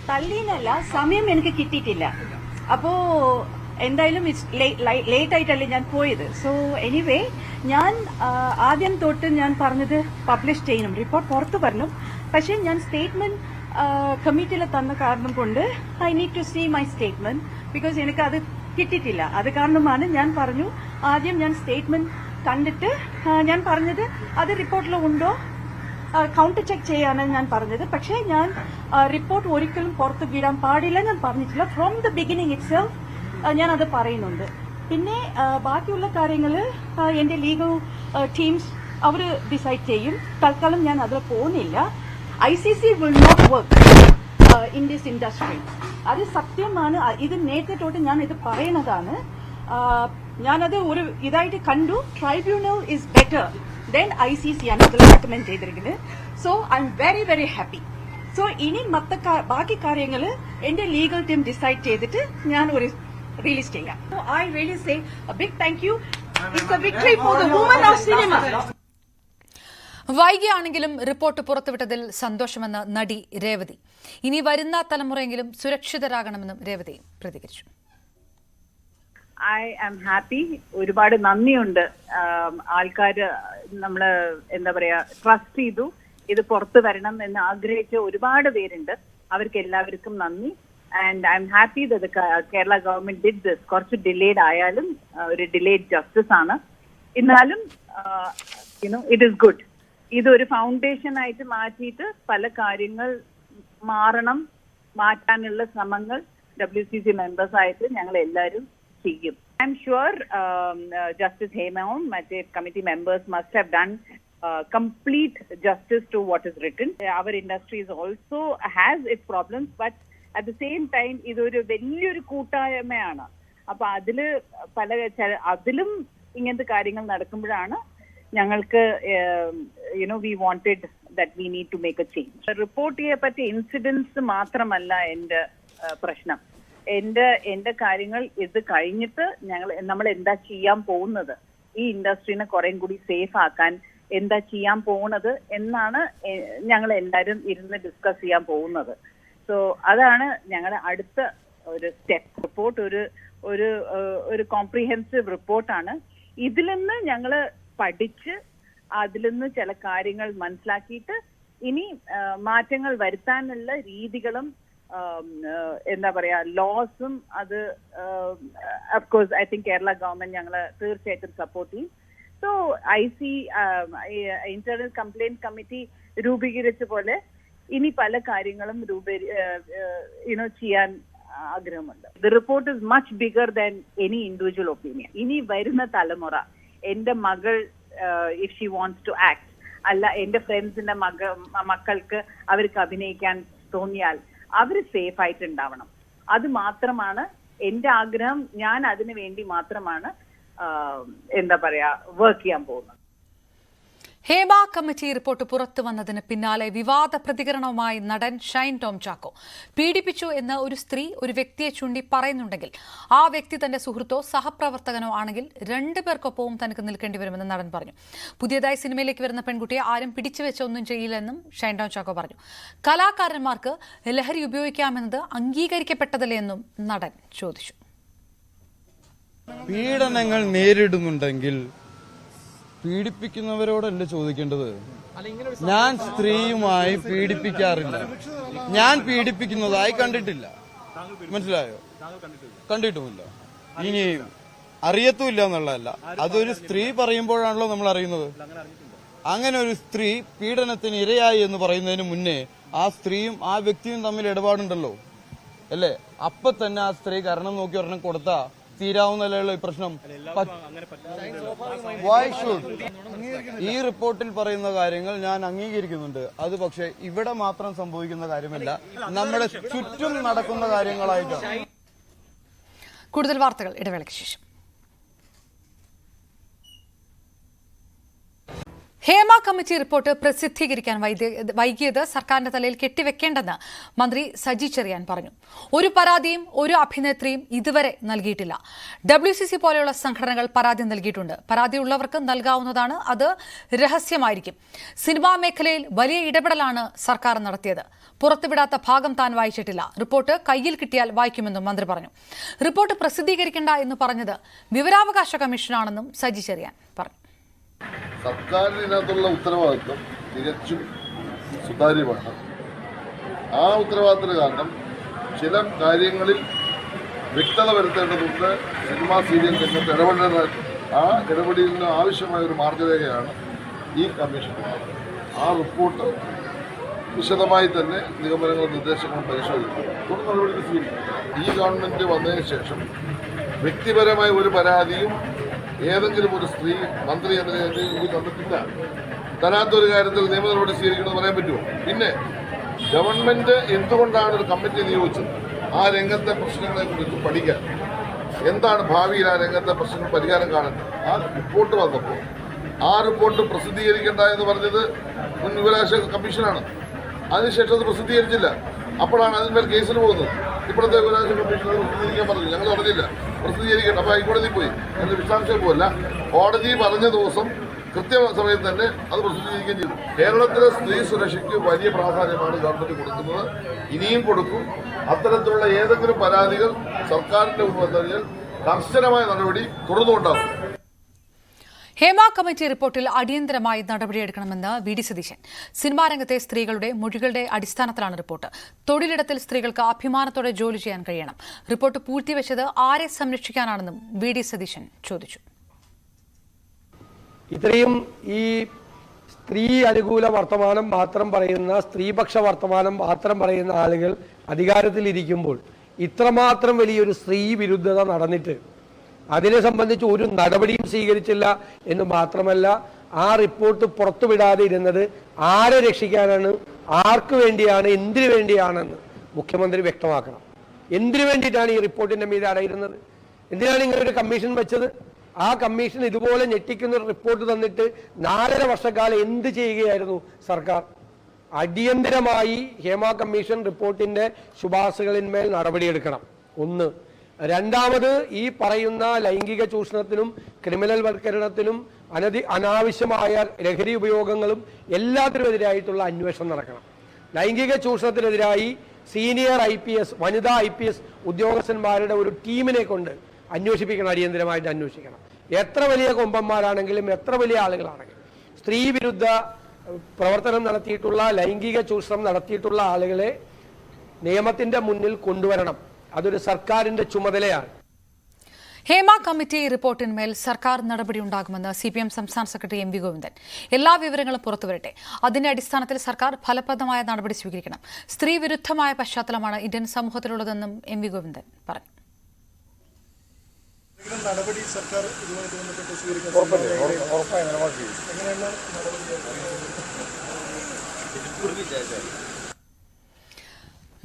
തള്ളീനല്ല, സമയം എനിക്ക് കിട്ടിയിട്ടില്ല. അപ്പോ എന്തായാലും ലേറ്റ് ആയിട്ടല്ലേ ഞാൻ പോയത്. സോ എനിവേ ഞാൻ ആദ്യം തൊട്ട് ഞാൻ പറഞ്ഞത് പബ്ലിഷ് ചെയ്യണം, റിപ്പോർട്ട് പുറത്തു വരണം. പക്ഷെ ഞാൻ സ്റ്റേറ്റ്മെന്റ് കമ്മിറ്റിയിൽ തന്ന കാരണം കൊണ്ട് I need to see my statement because എനിക്ക് അത് കിട്ടിയിട്ടില്ല. അത് കാരണമാണ് ഞാൻ പറഞ്ഞു ആദ്യം ഞാൻ സ്റ്റേറ്റ്മെന്റ് കണ്ടിട്ട് ഞാൻ പറഞ്ഞത് അത് റിപ്പോർട്ടിൽ ഉണ്ടോ കൗണ്ടർ ചെക്ക് ചെയ്യാനാണ് ഞാൻ പറഞ്ഞത്. പക്ഷേ ഞാൻ റിപ്പോർട്ട് ഒരിക്കലും പുറത്ത് വിടാൻ പാടില്ല ഞാൻ പറഞ്ഞിട്ടില്ല. ഫ്രോം ദ ബിഗിനിങ് ഇറ്റ്സെൽഫ് ഞാൻ അത് പറയുന്നുണ്ട്. പിന്നെ ബാക്കിയുള്ള കാര്യങ്ങൾ എന്റെ ലീഗൽ ടീംസ് അവർ ഡിസൈഡ് ചെയ്യും. തൽക്കാലം ഞാൻ അതിൽ പോകുന്നില്ല. ICC will not work in this industry. അത് സത്യമാണ്. ഇത് നേരത്തെ തൊട്ട് ഞാൻ ഇത് പറയുന്നതാണ്. ഞാനത് ഒരു ഇതായിട്ട് കണ്ടു. Tribunal is better then ICC ആണ് ഇതിൽ റെക്കമെൻഡ് ചെയ്തിരിക്കുന്നത്. So I am very very happy. So ഇനി ബാക്കി കാര്യങ്ങൾ എന്റെ ലീഗൽ ടീം ഡിസൈഡ് ചെയ്തിട്ട് ഞാൻ ഒരു റിലീസ് ചെയ്യാം. So I really say a big thank you. It's a victory for the women of cinema. വൈകിയാണെങ്കിലും റിപ്പോർട്ട് പുറത്തുവിട്ടതിൽ സന്തോഷമെന്ന് നടി രേവതി. ഇനി വരുന്ന തലമുറയെങ്കിലും സുരക്ഷിതരാകണമെന്നും രേവതി പ്രതികരിച്ചു. I am happy. ഒരുപാട് നന്ദിയുണ്ട്. ആൾക്കാര് നമ്മള് എന്താ പറയാ ട്രസ്റ്റ് ചെയ്തു. ഇത് പുറത്തു വരണം എന്ന് ആഗ്രഹിച്ച ഒരുപാട് പേരുണ്ട്. അവർക്ക് എല്ലാവർക്കും നന്ദി. And I'm happy that the Kerala government did this. കുറച്ച് ഡിലേഡ് ആയാലും ഒരു ഡിലേഡ് ജസ്റ്റിസ് ആണ്. എന്നാലും it is good. ഇതൊരു ഫൗണ്ടേഷൻ ആയിട്ട് മാറ്റിയിട്ട് പല കാര്യങ്ങൾ മാറ്റാനുള്ള ശ്രമങ്ങൾ WCC മെമ്പേഴ്സ് ആയിട്ട് ഞങ്ങൾ എല്ലാവരും ചെയ്യും. I'm sure Justice Hemam, മറ്റേ committee members must have done complete justice to what is written. Our industry is also has its problems, but at the same time ഇതൊരു വലിയൊരു കൂട്ടായ്മയാണ്. അപ്പൊ അതിലും ഇങ്ങനത്തെ കാര്യങ്ങൾ നടക്കുമ്പോഴാണ് ഞങ്ങൾക്ക് we wanted that we need to make a change. Report ചെയ്യപ്പെട്ട incidents മാത്രമല്ല എന്റെ പ്രശ്നം. എന്റെ കാര്യങ്ങൾ ഇത് കഴിഞ്ഞിട്ട് നമ്മൾ എന്താ ചെയ്യാൻ പോകുന്നത്, ഈ ഇൻഡസ്ട്രീനെ കുറേ കൂടി സേഫ് ആക്കാൻ എന്താ ചെയ്യാൻ പോകുന്നത് എന്നാണ് ഞങ്ങൾ എല്ലാവരും ഇരുന്ന് ഡിസ്കസ് ചെയ്യാൻ പോകുന്നത്. സോ അതാണ് ഞങ്ങളുടെ അടുത്ത ഒരു സ്റ്റെപ്പ്. റിപ്പോർട്ട് ഒരു കോംപ്രിഹെൻസീവ് റിപ്പോർട്ടാണ്. ഇതിൽ നിന്ന് ഞങ്ങൾ പഠിച്ച് അതിൽ നിന്ന് ചില കാര്യങ്ങൾ മനസ്സിലാക്കിയിട്ട് ഇനി മാറ്റങ്ങൾ വരുത്താനുള്ള രീതികളും എന്താ പറയാ ലോസും അത് of course I think Kerala government ഞങ്ങളെ തീർച്ചയായിട്ടും സപ്പോർട്ട് ചെയ്യും. സോ ഇന്റേണൽ കംപ്ലൈന്റ് കമ്മിറ്റി രൂപീകരിച്ച പോലെ ഇനി പല കാര്യങ്ങളും ചെയ്യാൻ ആഗ്രഹമുണ്ട്. The report is much bigger than any individual opinion. ഇനി വരുന്ന തലമുറ, എന്റെ മകൾ if she wants to act, അല്ല എന്റെ ഫ്രണ്ട്സിന്റെ മക്കൾക്ക് അവർക്ക് അഭിനയിക്കാൻ തോന്നിയാൽ അവർ സേഫ് ആയിട്ട് ഉണ്ടാവണം. അത് മാത്രമാണ് എന്റെ ആഗ്രഹം. ഞാൻ അതിനു വേണ്ടി മാത്രമാണ് എന്താ പറയാ വർക്ക് ചെയ്യാൻ പോകുന്നത്. ഹേമ കമ്മിറ്റി റിപ്പോർട്ട് പുറത്തു വന്നതിന് പിന്നാലെ വിവാദ പ്രതികരണവുമായി നടൻ ഷൈൻ ടോം ചാക്കോ. പീഡിപ്പിച്ചു എന്ന് ഒരു സ്ത്രീ ഒരു വ്യക്തിയെ ചൂണ്ടി പറയുന്നുണ്ടെങ്കിൽ ആ വ്യക്തി തന്റെ സുഹൃത്തോ സഹപ്രവർത്തകനോ ആണെങ്കിൽ രണ്ടുപേർക്കൊപ്പവും തനിക്ക് നിൽക്കേണ്ടി വരുമെന്ന് നടൻ പറഞ്ഞു. പുതിയതായി സിനിമയിലേക്ക് വരുന്ന പെൺകുട്ടിയെ ആരും പിടിച്ചു വെച്ചൊന്നും ചെയ്യില്ലെന്നും ഷൈൻ ടോം ചാക്കോ പറഞ്ഞു. കലാകാരന്മാർക്ക് ലഹരി ഉപയോഗിക്കാമെന്നത് അംഗീകരിക്കപ്പെട്ടതല്ലേ എന്നും നടൻ ചോദിച്ചു. പീഡനങ്ങൾ നേരിടുന്നുണ്ടെങ്കിൽ പീഡിപ്പിക്കുന്നവരോടല്ല ചോദിക്കേണ്ടത്. ഞാൻ സ്ത്രീയുമായി പീഡിപ്പിക്കാറില്ല, ഞാൻ പീഡിപ്പിക്കുന്നതായി കണ്ടിട്ടില്ല. മനസ്സിലായോ? കണ്ടിട്ടുമില്ല, ഇനി അറിയത്തുമില്ല എന്നുള്ളതല്ല. അതൊരു സ്ത്രീ പറയുമ്പോഴാണല്ലോ നമ്മൾ അറിയുന്നത്. അങ്ങനെ ഒരു സ്ത്രീ പീഡനത്തിന് ഇരയായി എന്ന് പറയുന്നതിന് മുന്നേ ആ സ്ത്രീയും ആ വ്യക്തിയും തമ്മിൽ ഇടപാടുണ്ടല്ലോ, അല്ലേ? അപ്പൊ തന്നെ ആ സ്ത്രീ കാരണം നോക്കി ഒരെണ്ണം കൊടുത്താ തീരാവുന്നല്ലോ ഈ പ്രശ്നം. Why should? ഈ റിപ്പോർട്ടിൽ പറയുന്ന കാര്യങ്ങൾ ഞാൻ അംഗീകരിക്കുന്നുണ്ട്. അത് പക്ഷേ ഇവിടെ മാത്രം സംഭവിക്കുന്ന കാര്യമല്ല, നമ്മുടെ ചുറ്റും നടക്കുന്ന കാര്യങ്ങളായിട്ടാണ്. കൂടുതൽ വാർത്തകൾ ഇടവേളയ്ക്ക് ശേഷം. ഹേമ കമ്മിറ്റി റിപ്പോർട്ട് പ്രസിദ്ധീകരിക്കാൻ വൈകിയത് സർക്കാരിന്റെ തലയിൽ കെട്ടിവെക്കേണ്ടെന്ന് മന്ത്രി സജി ചെറിയാൻ പറഞ്ഞു. ഒരു പരാതിയും ഒരു അഭിനേത്രിയും ഇതുവരെ നൽകിയിട്ടില്ല. WCC പോലെയുള്ള സംഘടനകൾ പരാതി നൽകിയിട്ടുണ്ട്. പരാതിയുള്ളവർക്ക് നൽകാവുന്നതാണ്, അത് രഹസ്യമായിരിക്കും. സിനിമാ മേഖലയിൽ വലിയ ഇടപെടലാണ് സർക്കാർ നടത്തിയത്. പുറത്തുവിടാത്ത ഭാഗം താൻ വായിച്ചിട്ടില്ല. റിപ്പോർട്ട് കയ്യിൽ കിട്ടിയാൽ വായിക്കുമെന്നും മന്ത്രി പറഞ്ഞു. റിപ്പോർട്ട് പ്രസിദ്ധീകരിക്കേണ്ട എന്ന് പറഞ്ഞത് വിവരാവകാശ കമ്മീഷനാണെന്നും സജി ചെറിയാൻ പറഞ്ഞു. സർക്കാരിനകത്തുള്ള ഉത്തരവാദിത്വം തികച്ചും സുതാര്യമാണ്. ആ ഉത്തരവാദിത്തത്തിന് കാരണം ചില കാര്യങ്ങളിൽ വ്യക്തത വരുത്തേണ്ടതുണ്ട്. സിനിമാ സീരിയൽ രംഗത്ത് ഇടപെടേണ്ട ആ ഇടപെടലിന് ആവശ്യമായ ഒരു മാർഗരേഖയാണ് ഈ കമ്മീഷൻ. ആ റിപ്പോർട്ട് വിശദമായി തന്നെ നിഗമനങ്ങളും നിർദ്ദേശങ്ങളും പരിശോധിക്കും. തുടർ നടപടികൾ സ്വീകരിക്കും. ഈ ഗവൺമെന്റ് വന്നതിന് ശേഷം വ്യക്തിപരമായ ഒരു പരാതിയും ഏതെങ്കിലും ഒരു സ്ത്രീ മന്ത്രി എന്ന നിലയിൽ തന്നിട്ടില്ല. തരാത്തൊരു കാര്യത്തിൽ നിയമ നടപടി സ്വീകരിക്കണമെന്ന് പറയാൻ പറ്റുമോ? പിന്നെ ഗവൺമെന്റ് എന്തുകൊണ്ടാണ് ഒരു കമ്മിറ്റി നിയോഗിച്ചത്? ആ രംഗത്തെ പ്രശ്നങ്ങളെ കുറിച്ച് പഠിക്കാൻ, എന്താണ് ഭാവിയിൽ ആ രംഗത്തെ പ്രശ്നങ്ങൾ പരിഹാരം കാണാൻ. ആ റിപ്പോർട്ട് വന്നപ്പോൾ ആ റിപ്പോർട്ട് പ്രസിദ്ധീകരിക്കേണ്ട എന്ന് പറഞ്ഞത് മുൻ വിവരാവകാശ കമ്മീഷനാണ്. അതിനുശേഷം അത് പ്രസിദ്ധീകരിച്ചില്ല. അപ്പോഴാണ് അതിന്മേൽ കേസിന് പോകുന്നത്. ഇപ്പോഴത്തെ വിവരാവകാശ കമ്മീഷൻ അത് പ്രസിദ്ധീകരിക്കാൻ പറഞ്ഞില്ല. ഞങ്ങൾ പറഞ്ഞില്ല പ്രസിദ്ധീകരിക്കട്ടെ. അപ്പോൾ ഹൈക്കോടതി പോയി. അതിന്റെ വിശദാംശം പോലല്ല, കോടതി പറഞ്ഞ ദിവസം കൃത്യസമയത്ത് തന്നെ അത് പ്രസിദ്ധീകരിക്കുകയും ചെയ്തു. കേരളത്തിലെ സ്ത്രീ സുരക്ഷയ്ക്ക് വലിയ പ്രാധാന്യമാണ് ഗവൺമെന്റ് കൊടുക്കുന്നത്, ഇനിയും കൊടുക്കും. അത്തരത്തിലുള്ള ഏതെങ്കിലും പരാതികൾ സർക്കാരിന്റെ മുന്നിൽ വന്നാൽ കർശനമായ നടപടി തുടർന്നുകൊണ്ടാകും. ഹേമ കമ്മിറ്റി റിപ്പോർട്ടിൽ അടിയന്തരമായി നടപടിയെടുക്കണമെന്ന് VD സതീശൻ. സിനിമാ രംഗത്തെ സ്ത്രീകളുടെ മൊഴികളുടെ അടിസ്ഥാനത്തിലാണ് റിപ്പോർട്ട്. തൊഴിലിടത്തിൽ സ്ത്രീകൾക്ക് അഭിമാനത്തോടെ ജോലി ചെയ്യാൻ കഴിയണം. റിപ്പോർട്ട് പൂഴ്ത്തിവെച്ചത് ആരെ സംരക്ഷിക്കാനാണെന്നും VD സതീശൻ ചോദിച്ചു. ഇത്രയും ഈ സ്ത്രീ അനുകൂല വർത്തമാനം മാത്രം പറയുന്ന, സ്ത്രീപക്ഷ വർത്തമാനം മാത്രം പറയുന്ന ആളുകൾ അധികാരത്തിലിരിക്കുമ്പോൾ ഇത്രമാത്രം വലിയൊരു സ്ത്രീ വിരുദ്ധത നടന്നിട്ട് അതിനെ സംബന്ധിച്ച് ഒരു നടപടിയും സ്വീകരിച്ചില്ല എന്ന് മാത്രമല്ല, ആ റിപ്പോർട്ട് പുറത്തുവിടാതെ ഇരുന്നത് ആരെ രക്ഷിക്കാനാണ്, ആർക്ക് വേണ്ടിയാണ്, എന്തിനു വേണ്ടിയാണെന്ന് മുഖ്യമന്ത്രി വ്യക്തമാക്കണം. എന്തിനു വേണ്ടിയിട്ടാണ് ഈ റിപ്പോർട്ടിന്റെ മീതെ അടയിരുന്നത്? എന്തിനാണ് ഇങ്ങനെ ഒരു കമ്മീഷൻ വെച്ചത്? ആ കമ്മീഷൻ ഇതുപോലെ ഞെട്ടിക്കുന്ന ഒരു റിപ്പോർട്ട് തന്നിട്ട് 4.5 വർഷക്കാലം എന്ത് ചെയ്യുകയായിരുന്നു സർക്കാർ? അടിയന്തരമായി ഹേമ കമ്മീഷൻ റിപ്പോർട്ടിന്റെ ശുപാർശകളിന്മേൽ നടപടിയെടുക്കണം. ഒന്ന്. രണ്ടാമത്, ഈ പറയുന്ന ലൈംഗിക ചൂഷണത്തിനും ക്രിമിനൽ വൽക്കരണത്തിനും അനാവശ്യമായ ലഹരി ഉപയോഗങ്ങളും എല്ലാത്തിനുമെതിരായിട്ടുള്ള അന്വേഷണം നടക്കണം. ലൈംഗിക ചൂഷണത്തിനെതിരായി സീനിയർ IPS, വനിതാ IPS ഉദ്യോഗസ്ഥന്മാരുടെ ഒരു ടീമിനെ കൊണ്ട് അന്വേഷിപ്പിക്കണം, അടിയന്തരമായിട്ട് അന്വേഷിക്കണം. എത്ര വലിയ കൊമ്പന്മാരാണെങ്കിലും എത്ര വലിയ ആളുകളാണെങ്കിലും സ്ത്രീ വിരുദ്ധ പ്രവർത്തനം നടത്തിയിട്ടുള്ള, ലൈംഗിക ചൂഷണം നടത്തിയിട്ടുള്ള ആളുകളെ നിയമത്തിന്റെ മുന്നിൽ കൊണ്ടുവരണം. അതൊരു സർക്കാരിന്റെ ചുമതലയാണ്. ഹേമ കമ്മിറ്റി റിപ്പോർട്ടിന്മേൽ സർക്കാർ നടപടിയുണ്ടാകുമെന്ന് CPM സംസ്ഥാന സെക്രട്ടറി MV ഗോവിന്ദൻ. എല്ലാ വിവരങ്ങളും പുറത്തുവരട്ടെ, അതിന്റെ അടിസ്ഥാനത്തിൽ സർക്കാർ ഫലപ്രദമായ നടപടി സ്വീകരിക്കണം. സ്ത്രീ വിരുദ്ധമായ പശ്ചാത്തലമാണ് ഇന്ത്യൻ സമൂഹത്തിലുള്ളതെന്നും MV ഗോവിന്ദൻ പറഞ്ഞു.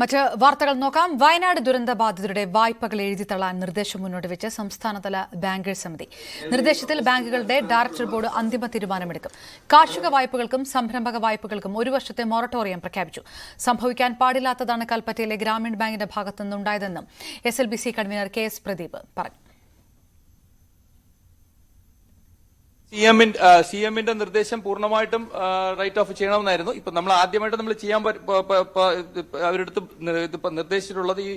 മറ്റ് വാർത്തകൾ നോക്കാം. വയനാട് ദുരന്ത ബാധിതരുടെ വായ്പകൾ എഴുതിത്തള്ളാൻ നിർദ്ദേശം മുന്നോട്ട് വെച്ച് സംസ്ഥാനതല ബാങ്കേഴ്സ് സമിതി. നിർദ്ദേശത്തിൽ ബാങ്കുകളുടെ ഡയറക്ടർ ബോർഡ് അന്തിമ തീരുമാനമെടുക്കും. കാർഷിക വായ്പകൾക്കും സംരംഭക വായ്പകൾക്കും 1 വർഷത്തെ മൊറട്ടോറിയം പ്രഖ്യാപിച്ചു. സംഭവിക്കാൻ പാടില്ലാത്തതാണ് കൽപ്പറ്റയിലെ ഗ്രാമീൺ ബാങ്കിന്റെ ഭാഗത്തുനിന്നുണ്ടായതെന്നും SLBC കൺവീനർ KS പ്രദീപ് പറഞ്ഞു. CMന്റെ നിർദ്ദേശം പൂർണ്ണമായിട്ടും റൈറ്റ് ഓഫ് ചെയ്യണമെന്നായിരുന്നു. ഇപ്പൊ നമ്മൾ ആദ്യമായിട്ട് നമ്മൾ ചെയ്യാൻ അവരെടുത്ത് നിർദ്ദേശിച്ചിട്ടുള്ളത് ഈ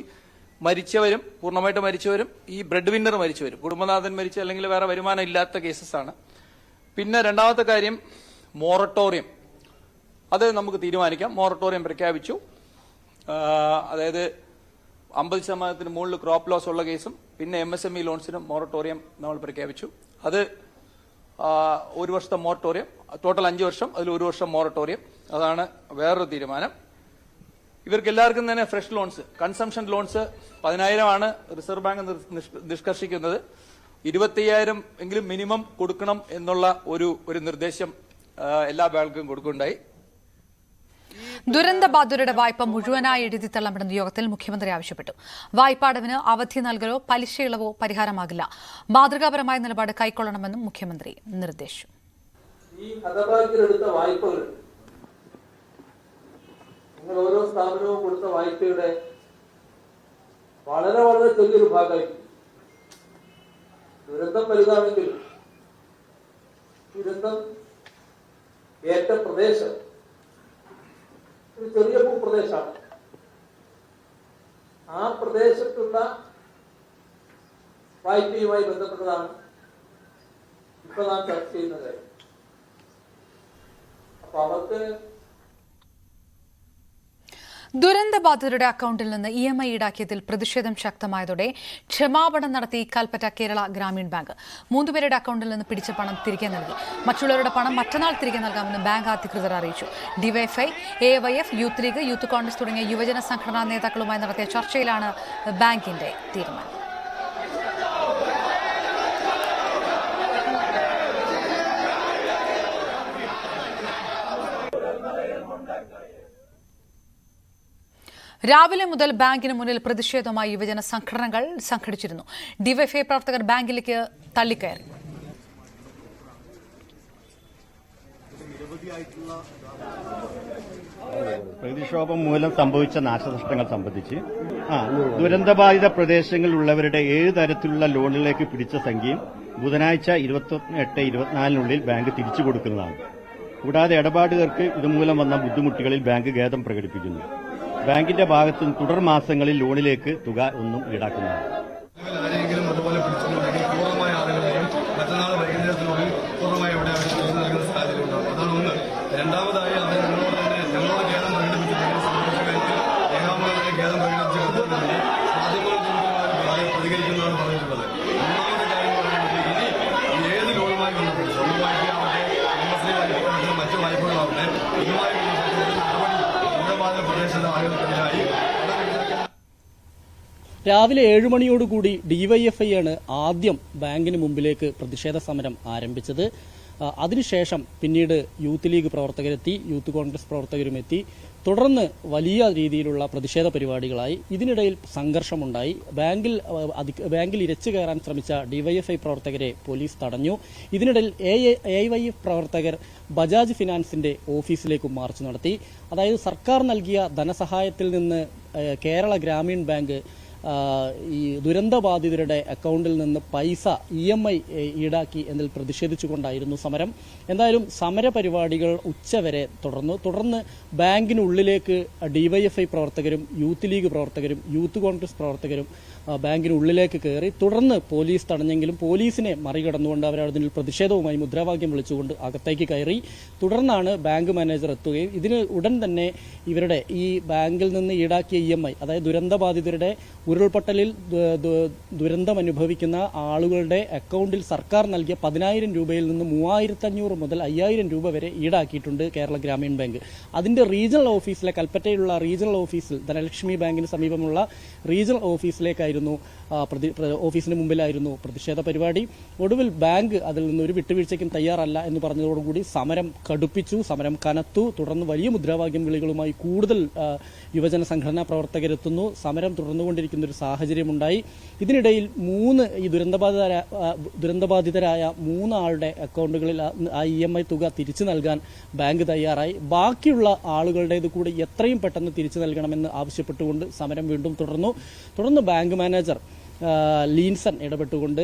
മരിച്ചവരും, പൂർണ്ണമായിട്ട് മരിച്ചവരും, ഈ ബ്രെഡ് വിന്നർ മരിച്ചവരും, കുടുംബനാഥൻ മരിച്ച അല്ലെങ്കിൽ വേറെ വരുമാനം ഇല്ലാത്ത കേസസ് ആണ്. പിന്നെ രണ്ടാമത്തെ കാര്യം മൊറട്ടോറിയം, അത് നമുക്ക് തീരുമാനിക്കാം. മൊറട്ടോറിയം പ്രഖ്യാപിച്ചു. അതായത് 50% മുകളിൽ ക്രോപ്പ് ലോസ് ഉള്ള കേസും പിന്നെ MSME ലോൺസിനും മൊറട്ടോറിയം നമ്മൾ പ്രഖ്യാപിച്ചു. അത് 1 വർഷത്തെ മൊറട്ടോറിയം, ടോട്ടൽ 5 വർഷം, അതിൽ 1 വർഷം മൊറട്ടോറിയം. അതാണ് വേറൊരു തീരുമാനം. ഇവർക്ക് എല്ലാവർക്കും തന്നെ ഫ്രഷ് ലോൺസ്, കൺസംഷൻ ലോൺസ് 10,000 ആണ് റിസർവ് ബാങ്ക് നിഷ്കർഷിക്കുന്നത്. 25,000 എങ്കിലും മിനിമം കൊടുക്കണം എന്നുള്ള ഒരു നിർദ്ദേശം എല്ലാ ബാങ്കും കൊടുക്കുകയുണ്ടായി. ദുരന്തബാധിതരുടെ വായ്പ മുഴുവനായി എഴുതി തള്ളപ്പെടുന്ന യോഗത്തിൽ മുഖ്യമന്ത്രി ആവശ്യപ്പെട്ടു. വായ്പാടവിന് അവധി നൽകലോ പലിശ ഇളവോ പരിഹാരമാകില്ല. മാതൃകാപരമായ നിലപാട് കൈക്കൊള്ളണമെന്നും മുഖ്യമന്ത്രി നിർദ്ദേശിച്ചു. ഈ ഹതഭാഗ്യരെടുത്ത വായ്പകൾ, നിങ്ങൾ ഓരോ സ്ഥാപനവും കൊടുത്ത വായ്പയുടെ വളരെ വളരെ ചെറിയൊരു ഭാഗമായിരിക്കും. ദുരന്തം വലുതാണെങ്കിൽ ദുരന്തം ഏറ്റ പ്രദേശം ഒരു ചെറിയ ഭൂപ്രദേശമാണ്. ആ പ്രദേശത്തുള്ള വായ്പയുമായി ബന്ധപ്പെട്ടതാണ് ഇപ്പൊ നാം ചർച്ച ചെയ്യുന്ന കാര്യം. അപ്പൊ അവർക്ക് ദുരന്തബാധിതരുടെ അക്കൌണ്ടിൽ നിന്ന് EMI ഈടാക്കിയതിൽ പ്രതിഷേധം ശക്തമായതോടെ ക്ഷമാപണം നടത്തി കൽപ്പറ്റ കേരള ഗ്രാമീൺ ബാങ്ക്. 3 പേരുടെ അക്കൌണ്ടിൽ നിന്ന് പിടിച്ച പണം തിരികെ നൽകി. മറ്റുള്ളവരുടെ പണം മറ്റന്നാൾ തിരികെ നൽകാമെന്ന് ബാങ്ക് അധികൃതർ അറിയിച്ചു. DYFI, AYF, youth league, youth Congress തുടങ്ങിയ യുവജന സംഘടനാ നേതാക്കളുമായി നടത്തിയ ചർച്ചയിലാണ് ബാങ്കിന്റെ തീരുമാനം. രാവിലെ മുതൽ ബാങ്കിന് മുന്നിൽ പ്രതിഷേധവുമായി യുവജന സംഘടനകൾ സംഘടിച്ചിരുന്നു. ഡിവൈഎഫ്ഐ പ്രവർത്തകർ ബാങ്കിലേക്ക് തള്ളിക്കയറി. പ്രകൃതിക്ഷോഭം മൂലം സംഭവിച്ച നാശനഷ്ടങ്ങൾ സംബന്ധിച്ച് ദുരന്തബാധിത പ്രദേശങ്ങളിലുള്ളവരുടെ 7 തരത്തിലുള്ള ലോണുകളിലേക്ക് പിടിച്ച സംഖ്യയും ബുധനാഴ്ച 28-24 ബാങ്ക് തിരിച്ചു കൊടുക്കുന്നതാണ്. കൂടാതെ ഇടപാടുകാർക്ക് ഇതുമൂലം വന്ന ബുദ്ധിമുട്ടുകളിൽ ബാങ്ക് ഖേദം പ്രകടിപ്പിക്കുന്നു. ബാങ്കിന്റെ ഭാഗത്തു നിന്ന് തുടർ മാസങ്ങളിൽ ലോണിലേക്ക് തുക ഒന്നും ഈടാക്കുന്നതാണ്. ആരെങ്കിലും അതുപോലെ പിടിച്ചിട്ടുണ്ടെങ്കിൽ പൂർണ്ണമായ ആളുകളെയും മറ്റന്നാൾ വൈകുന്നേരത്തിനുള്ളിൽ പൂർണ്ണമായി ഇവിടെ നൽകുന്ന സാഹചര്യം ഉണ്ടാവും. അതാണ് ഒന്ന്. രണ്ടാമതായി അവർ ഞങ്ങളോട് ഖേദം പ്രകടിപ്പിച്ചിട്ടുണ്ടെങ്കിൽ സംബന്ധിച്ച കാര്യത്തിൽ രേഖാമൂലമായ ഖേദം പ്രകടിപ്പിച്ചിട്ടുണ്ടെങ്കിൽ മാധ്യമങ്ങൾ പ്രതികരിക്കുന്നതാണ് പറഞ്ഞിട്ടുള്ളത്. മൂന്നാമത്തെ കാര്യം പറയുന്നത് ഇനി ഏത് ലോണുമായി ബന്ധപ്പെട്ട് സ്വർണ്ണ വായ്പയാവട്ടെ, കുടുംബശ്രീ വായ്പയാവട്ടെ, മറ്റു വായ്പകളാവട്ടെ, ഇതുമായി പ്രദേശത്തെ ആളുകൾക്കെതിരായി രാവിലെ 7 മണിയോടുകൂടി ഡിവൈഎഫ്ഐ ആണ് ആദ്യം ബാങ്കിന് മുമ്പിലേക്ക് പ്രതിഷേധ സമരം ആരംഭിച്ചത്. അതിനുശേഷം പിന്നീട് യൂത്ത് ലീഗ് പ്രവർത്തകരെത്തി, യൂത്ത് കോൺഗ്രസ് പ്രവർത്തകരും എത്തി. തുടർന്ന് വലിയ രീതിയിലുള്ള പ്രതിഷേധ പരിപാടികളായി. ഇതിനിടയിൽ സംഘർഷമുണ്ടായി. ബാങ്കിൽ ഇരച്ചു കയറാൻ ശ്രമിച്ച ഡിവൈഎഫ്ഐ പ്രവർത്തകരെ പോലീസ് തടഞ്ഞു. ഇതിനിടയിൽ AYF പ്രവർത്തകർ ബജാജ് ഫിനാൻസിന്റെ ഓഫീസിലേക്ക് മാർച്ച് നടത്തി. അതായത് സർക്കാർ നൽകിയ ധനസഹായത്തിൽ നിന്ന് കേരള ഗ്രാമീൺ ബാങ്ക് ഈ ദുരന്തബാധിതരുടെ അക്കൌണ്ടിൽ നിന്ന് പൈസ EMI ഈടാക്കി എന്നതിൽ പ്രതിഷേധിച്ചുകൊണ്ടായിരുന്നു സമരം. എന്തായാലും സമരപരിപാടികൾ ഉച്ചവരെ തുടർന്ന് ബാങ്കിനുള്ളിലേക്ക് ഡിവൈഎഫ്ഐ പ്രവർത്തകരും യൂത്ത് ലീഗ് പ്രവർത്തകരും യൂത്ത് കോൺഗ്രസ് പ്രവർത്തകരും ബാങ്കിനുള്ളിലേക്ക് കയറി. തുടർന്ന് പോലീസ് തടഞ്ഞെങ്കിലും പോലീസിനെ മറികടന്നുകൊണ്ട് അവർ അതിൽ പ്രതിഷേധവുമായി മുദ്രാവാക്യം വിളിച്ചുകൊണ്ട് അകത്തേക്ക് കയറി. തുടർന്നാണ് ബാങ്ക് മാനേജർ എത്തുകയും ഇതിന് ഉടൻ തന്നെ ഇവരുടെ ഈ ബാങ്കിൽ നിന്ന് ഈടാക്കിയ EMI, അതായത് ദുരന്തബാധിതരുടെ ഉരുൾപൊട്ടലിൽ ദുരന്തമനുഭവിക്കുന്ന ആളുകളുടെ അക്കൌണ്ടിൽ സർക്കാർ നൽകിയ 10,000 രൂപയിൽ നിന്ന് 3,500 മുതൽ 5,000 രൂപ വരെ ഈടാക്കിയിട്ടുണ്ട് കേരള ഗ്രാമീൺ ബാങ്ക്. അതിന്റെ റീജിയണൽ ഓഫീസിലെ കൽപ്പറ്റയിലുള്ള റീജിയണൽ ഓഫീസിൽ ധനലക്ഷ്മി ബാങ്കിന് സമീപമുള്ള റീജിയണൽ ഓഫീസിലേക്കായിരുന്നു ഓഫീസിന് മുമ്പിലായിരുന്നു പ്രതിഷേധ പരിപാടി. ഒടുവിൽ ബാങ്ക് അതിൽ നിന്ന് ഒരു വിട്ടുവീഴ്ചയ്ക്കും തയ്യാറല്ല എന്ന് പറഞ്ഞതോടുകൂടി സമരം കടുപ്പിച്ചു, സമരം കനത്തു. തുടർന്ന് വലിയ മുദ്രാവാക്യം വിളികളുമായി കൂടുതൽ യുവജന സംഘടനാ പ്രവർത്തകരെത്തുന്നു. സമരം തുടർന്നുകൊണ്ടിരിക്കുന്ന ഒരു സാഹചര്യമുണ്ടായി. ഇതിനിടയിൽ ഈ ദുരന്തബാധിതരായ 3 ആളുടെ അക്കൌണ്ടുകളിൽ ആ EMI തുക തിരിച്ചു നൽകാൻ ബാങ്ക് തയ്യാറായി. ബാക്കിയുള്ള ആളുകളുടേത് കൂടി എത്രയും പെട്ടെന്ന് തിരിച്ചു നൽകണമെന്ന് ആവശ്യപ്പെട്ടുകൊണ്ട് സമരം വീണ്ടും തുടർന്ന് ബാങ്ക് മാനേജർ ലീൻസൺ ഇടപെട്ടുകൊണ്ട്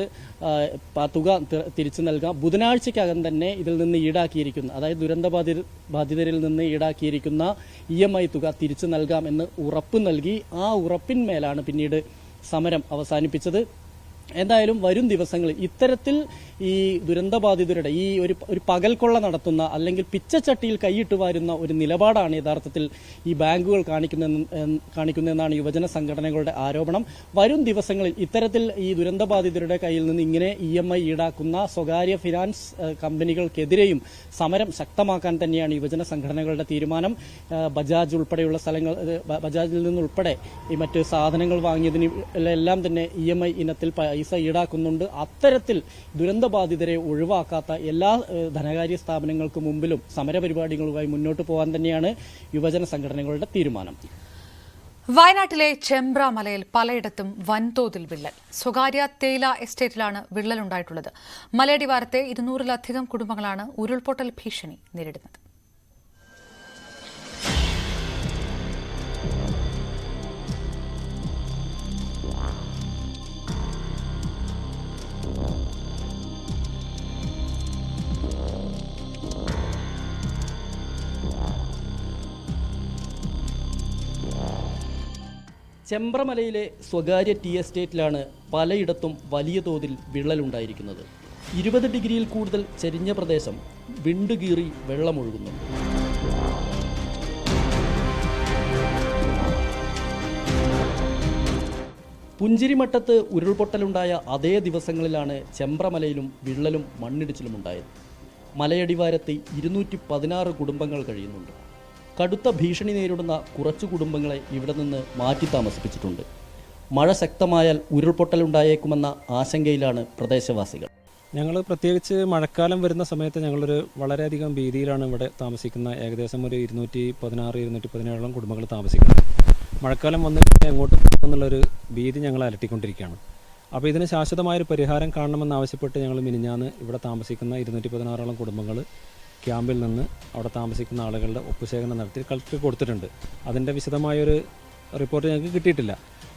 തുക തിരിച്ചു നൽകാം, ബുധനാഴ്ചക്കകം തന്നെ ഇതിൽ നിന്ന് ഈടാക്കിയിരിക്കുന്ന, അതായത് ദുരന്തബാധിതരിൽ നിന്ന് ഈടാക്കിയിരിക്കുന്ന EMI തുക തിരിച്ചു നൽകാം എന്ന് ഉറപ്പ് നൽകി. ആ ഉറപ്പിന്മേലാണ് പിന്നീട് സമരം അവസാനിപ്പിച്ചത്. എന്തായാലും വരും ദിവസങ്ങളിൽ ഇത്തരത്തിൽ ഈ ദുരന്തബാധിതരുടെ ഈ ഒരു പകൽക്കൊള്ള നടത്തുന്ന അല്ലെങ്കിൽ പിച്ചച്ചട്ടിയിൽ കൈയിട്ട് വാരുന്ന ഒരു നിലപാടാണ് യഥാർത്ഥത്തിൽ ഈ ബാങ്കുകൾ കാണിക്കുന്നതെന്നാണ് യുവജന സംഘടനകളുടെ ആരോപണം. വരും ദിവസങ്ങളിൽ ഇത്തരത്തിൽ ഈ ദുരന്തബാധിതരുടെ കയ്യിൽ നിന്ന് ഇങ്ങനെ EMI ഈടാക്കുന്ന സ്വകാര്യ ഫിനാൻസ് കമ്പനികൾക്കെതിരെയും സമരം ശക്തമാക്കാൻ തന്നെയാണ് യുവജന സംഘടനകളുടെ തീരുമാനം. ബജാജ് ഉൾപ്പെടെയുള്ള സ്ഥലങ്ങൾ, ബജാജിൽ നിന്നുൾപ്പെടെ ഈ മറ്റ് സാധനങ്ങൾ വാങ്ങിയതിന് എല്ലാം തന്നെ EMI ഇനത്തിൽ പൈസ ഈടാക്കുന്നുണ്ട്. അത്തരത്തിൽ ദുരന്തബാധിതരെ ഒഴിവാക്കാത്ത എല്ലാ ധനകാര്യ സ്ഥാപനങ്ങൾക്ക് മുമ്പിലും സമരപരിപാടികളുമായി മുന്നോട്ട് പോകാൻ തന്നെയാണ് യുവജന സംഘടനകളുടെ തീരുമാനം. വയനാട്ടിലെ ചെമ്പ്ര മലയിൽ പലയിടത്തും വൻതോതിൽ വിള്ളൽ. സ്വകാര്യ തേയില എസ്റ്റേറ്റിലാണ് വിള്ളലുണ്ടായിട്ടുള്ളത്. മലയടിവാരത്തെ 200-ലധികം കുടുംബങ്ങളാണ് ഉരുൾപൊട്ടൽ ഭീഷണി നേരിടുന്നത്. ചെമ്പ്രമലയിലെ സ്വകാര്യ ടീ എസ്റ്റേറ്റിലാണ് പലയിടത്തും വലിയ തോതിൽ വിള്ളലുണ്ടായിരിക്കുന്നത്. 20 ഡിഗ്രിയിൽ കൂടുതൽ ചെരിഞ്ഞ പ്രദേശം വിണ്ടുകീറി വെള്ളമൊഴുകുന്നുണ്ട്. പുഞ്ചിരിമട്ടത്ത് ഉരുൾപൊട്ടലുണ്ടായ അതേ ദിവസങ്ങളിലാണ് ചെമ്പ്രമലയിലും വിള്ളലും മണ്ണിടിച്ചിലുമുണ്ടായത്. മലയടിവാരത്ത് 216 കുടുംബങ്ങൾ കഴിയുന്നുണ്ട്. കടുത്ത ഭീഷണി നേരിടുന്ന കുറച്ചു കുടുംബങ്ങളെ ഇവിടെ നിന്ന് മാറ്റി താമസിപ്പിച്ചിട്ടുണ്ട്. മഴ ശക്തമായാൽ ഉരുൾപൊട്ടലുണ്ടായേക്കുമെന്ന ആശങ്കയിലാണ് പ്രദേശവാസികൾ. ഞങ്ങൾ പ്രത്യേകിച്ച് മഴക്കാലം വരുന്ന സമയത്ത് ഞങ്ങളൊരു വളരെയധികം ഭീതിയിലാണ് ഇവിടെ താമസിക്കുന്ന ഏകദേശം ഒരു 216-217 കുടുംബങ്ങൾ താമസിക്കുന്നത്. മഴക്കാലം വന്നു കഴിഞ്ഞാൽ എങ്ങോട്ട് പോകുമെന്നുള്ളൊരു ഭീതി ഞങ്ങൾ അലട്ടിക്കൊണ്ടിരിക്കുകയാണ്. അപ്പോൾ ഇതിന് ശാശ്വതമായൊരു പരിഹാരം കാണണമെന്നാവശ്യപ്പെട്ട് ഞങ്ങൾ മിനിഞ്ഞാന്ന് ഇവിടെ താമസിക്കുന്ന 216 കുടുംബങ്ങൾ ക്യാമ്പിൽ നിന്ന് അവിടെ താമസിക്കുന്ന ആളുകളുടെ ഒപ്പുശേഖരണം നടത്തി കളക്ടർക്ക് കൊടുത്തിട്ടുണ്ട്. അതിൻ്റെ വിശദമായൊരു റിപ്പോർട്ട് ഞങ്ങൾക്ക് കിട്ടിയിട്ടില്ല.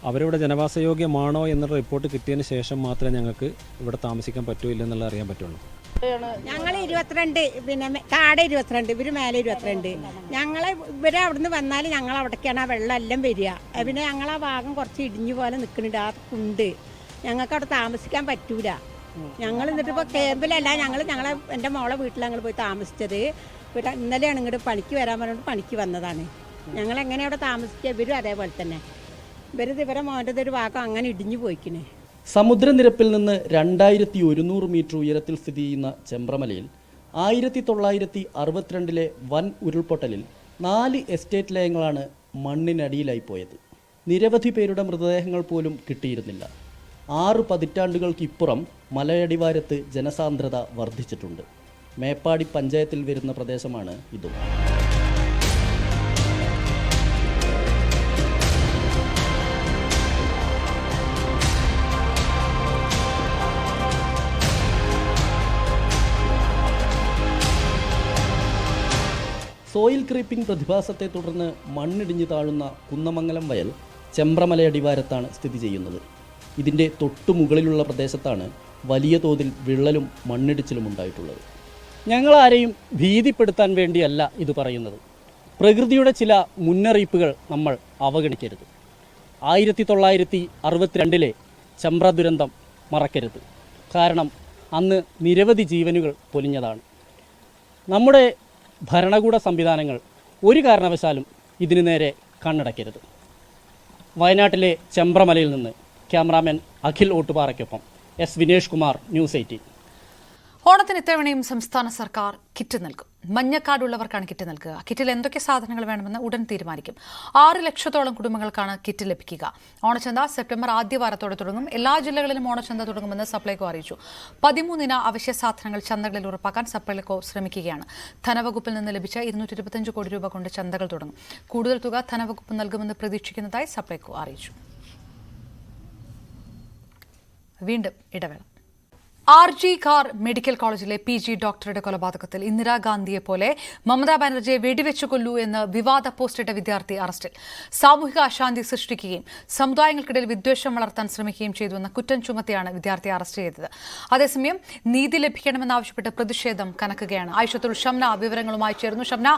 അവരിവിടെ ജനവാസയോഗ്യമാണോ എന്നുള്ള റിപ്പോർട്ട് കിട്ടിയതിന് ശേഷം മാത്രമേ ഞങ്ങൾക്ക് ഇവിടെ താമസിക്കാൻ പറ്റൂ ഇല്ലെന്നുള്ള അറിയാൻ പറ്റുള്ളൂ. ഞങ്ങൾ 22, പിന്നെ താഴെ 22, ഇവർ മേലെ 22. ഇവരെ അവിടുന്ന് വന്നാൽ ഞങ്ങൾ അവിടേക്കാണ് ആ വെള്ളം എല്ലാം വരിക. പിന്നെ ഞങ്ങളാ ഭാഗം കുറച്ച് ഇടിഞ്ഞു പോലെ നിൽക്കുന്നുണ്ട്. ആ കുണ്ട് ഞങ്ങൾക്ക് അവിടെ താമസിക്കാൻ പറ്റൂല. ഞങ്ങൾ എന്നിട്ട് ഇപ്പോൾ ക്യാമ്പിലല്ല, എൻ്റെ മോളെ വീട്ടിൽ ഞങ്ങൾ പോയി താമസിച്ചത്. ഇന്നലെയാണ് ഇങ്ങോട്ട് പണിക്ക് വരാൻ പറഞ്ഞിട്ട് പണിക്ക് വന്നതാണ്. ഞങ്ങൾ എങ്ങനെ അവിടെ താമസിക്കുക? ഇവരും അതേപോലെ തന്നെ. ഇവരെ മോൻ്റെ ഒരു ഭാഗം അങ്ങനെ ഇടിഞ്ഞു പോയിക്കണേ. സമുദ്രനിരപ്പിൽ നിന്ന് 2100 മീറ്റർ ഉയരത്തിൽ സ്ഥിതി ചെയ്യുന്ന ചെമ്പ്രമലയിൽ 1962 വൻ ഉരുൾപൊട്ടലിൽ 4 എസ്റ്റേറ്റ് ലയങ്ങളാണ് മണ്ണിനടിയിലായിപ്പോയത്. നിരവധി പേരുടെ മൃതദേഹങ്ങൾ പോലും കിട്ടിയിരുന്നില്ല. 6 പതിറ്റാണ്ടുകൾക്കിപ്പുറം മലയടിവാരത്ത് ജനസാന്ദ്രത വർദ്ധിച്ചിട്ടുണ്ട്. മേപ്പാടി പഞ്ചായത്തിൽ വരുന്ന പ്രദേശമാണ് ഇതും. സോയിൽ ക്രീപ്പിംഗ് പ്രതിഭാസത്തെ തുടർന്ന് മണ്ണിടിഞ്ഞു താഴുന്ന കുന്നമംഗലം വയൽ ചെമ്പ്രമലയടിവാരത്താണ് സ്ഥിതി ചെയ്യുന്നത്. ഇതിൻ്റെ തൊട്ടുമുകളിലുള്ള പ്രദേശത്താണ് വലിയ തോതിൽ വിള്ളലും മണ്ണിടിച്ചിലും ഉണ്ടായിട്ടുള്ളത്. ഞങ്ങളാരെയും ഭീതിപ്പെടുത്താൻ വേണ്ടിയല്ല ഇത് പറയുന്നത്. പ്രകൃതിയുടെ ചില മുന്നറിയിപ്പുകൾ നമ്മൾ അവഗണിക്കരുത്. 1962 ചെമ്പ്ര ദുരന്തം മറക്കരുത്. കാരണം അന്ന് നിരവധി ജീവനുകൾ പൊലിഞ്ഞതാണ്. നമ്മുടെ ഭരണകൂട സംവിധാനങ്ങൾ ഒരു കാരണവശാലും ഇതിനു നേരെ കണ്ണടയ്ക്കരുത്. വയനാട്ടിലെ ചെമ്പ്രമലയിൽ നിന്ന് ക്യാമറാമാൻ അഖിൽ ഓട്ടുപാറയ്ക്കൊപ്പം എസ് വിനേഷ് കുമാർ, ന്യൂസ് 18. ഓണത്തിന് ഇത്തവണയും സംസ്ഥാന സർക്കാർ കിറ്റ് നൽകും. മഞ്ഞക്കാർഡുള്ളവർക്കാണ് കിറ്റ് നൽകുക. കിറ്റിൽ എന്തൊക്കെ സാധനങ്ങൾ വേണമെന്ന് ഉടൻ തീരുമാനിക്കും. 6 ലക്ഷത്തോളം കുടുംബങ്ങൾക്കാണ് കിറ്റ് ലഭിക്കുക. ഓണച്ചന്ത സെപ്റ്റംബർ ആദ്യവാരത്തോടെ തുടങ്ങും. എല്ലാ ജില്ലകളിലും ഓണച്ചന്ത തുടങ്ങുമെന്ന് സപ്ലൈകോ അറിയിച്ചു. 13 അവശ്യ സാധനങ്ങൾ ചന്തകളിൽ ഉറപ്പാക്കാൻ സപ്ലൈകോ ശ്രമിക്കുകയാണ്. ധനവകുപ്പിൽ നിന്ന് ലഭിച്ച 225 കോടി രൂപ കൊണ്ട് ചന്തകൾ തുടങ്ങും. കൂടുതൽ തുക ധനവകുപ്പ് നൽകുമെന്ന് പ്രതീക്ഷിക്കുന്നതായി സപ്ലൈകോ അറിയിച്ചു. വീണ്ടും ഇടവേള. RG കാർ മെഡിക്കൽ കോളേജിലെ PG ഡോക്ടറുടെ കൊലപാതകത്തിൽ ഇന്ദിരാഗാന്ധിയെ പോലെ മമതാ ബാനർജിയെ വെടിവെച്ചു കൊല്ലൂ എന്ന് വിവാദ പോസ്റ്റിട്ട വിദ്യാർത്ഥി അറസ്റ്റിൽ. സാമൂഹിക അശാന്തി സൃഷ്ടിക്കുകയും സമുദായങ്ങൾക്കിടയിൽ വിദ്വേഷം വളർത്താൻ ശ്രമിക്കുകയും ചെയ്തുവെന്ന കുറ്റം ചുമത്തിയാണ് വിദ്യാർത്ഥിയെ അറസ്റ്റ് ചെയ്തത്. അതേസമയം നീതി ലഭിക്കണമെന്നാവശ്യപ്പെട്ട് പ്രതിഷേധം കനക്കുകയാണ്. ആയിഷത്തുൽ ഷംന വിവരങ്ങളുമായി ചേർന്നു. ഷംന,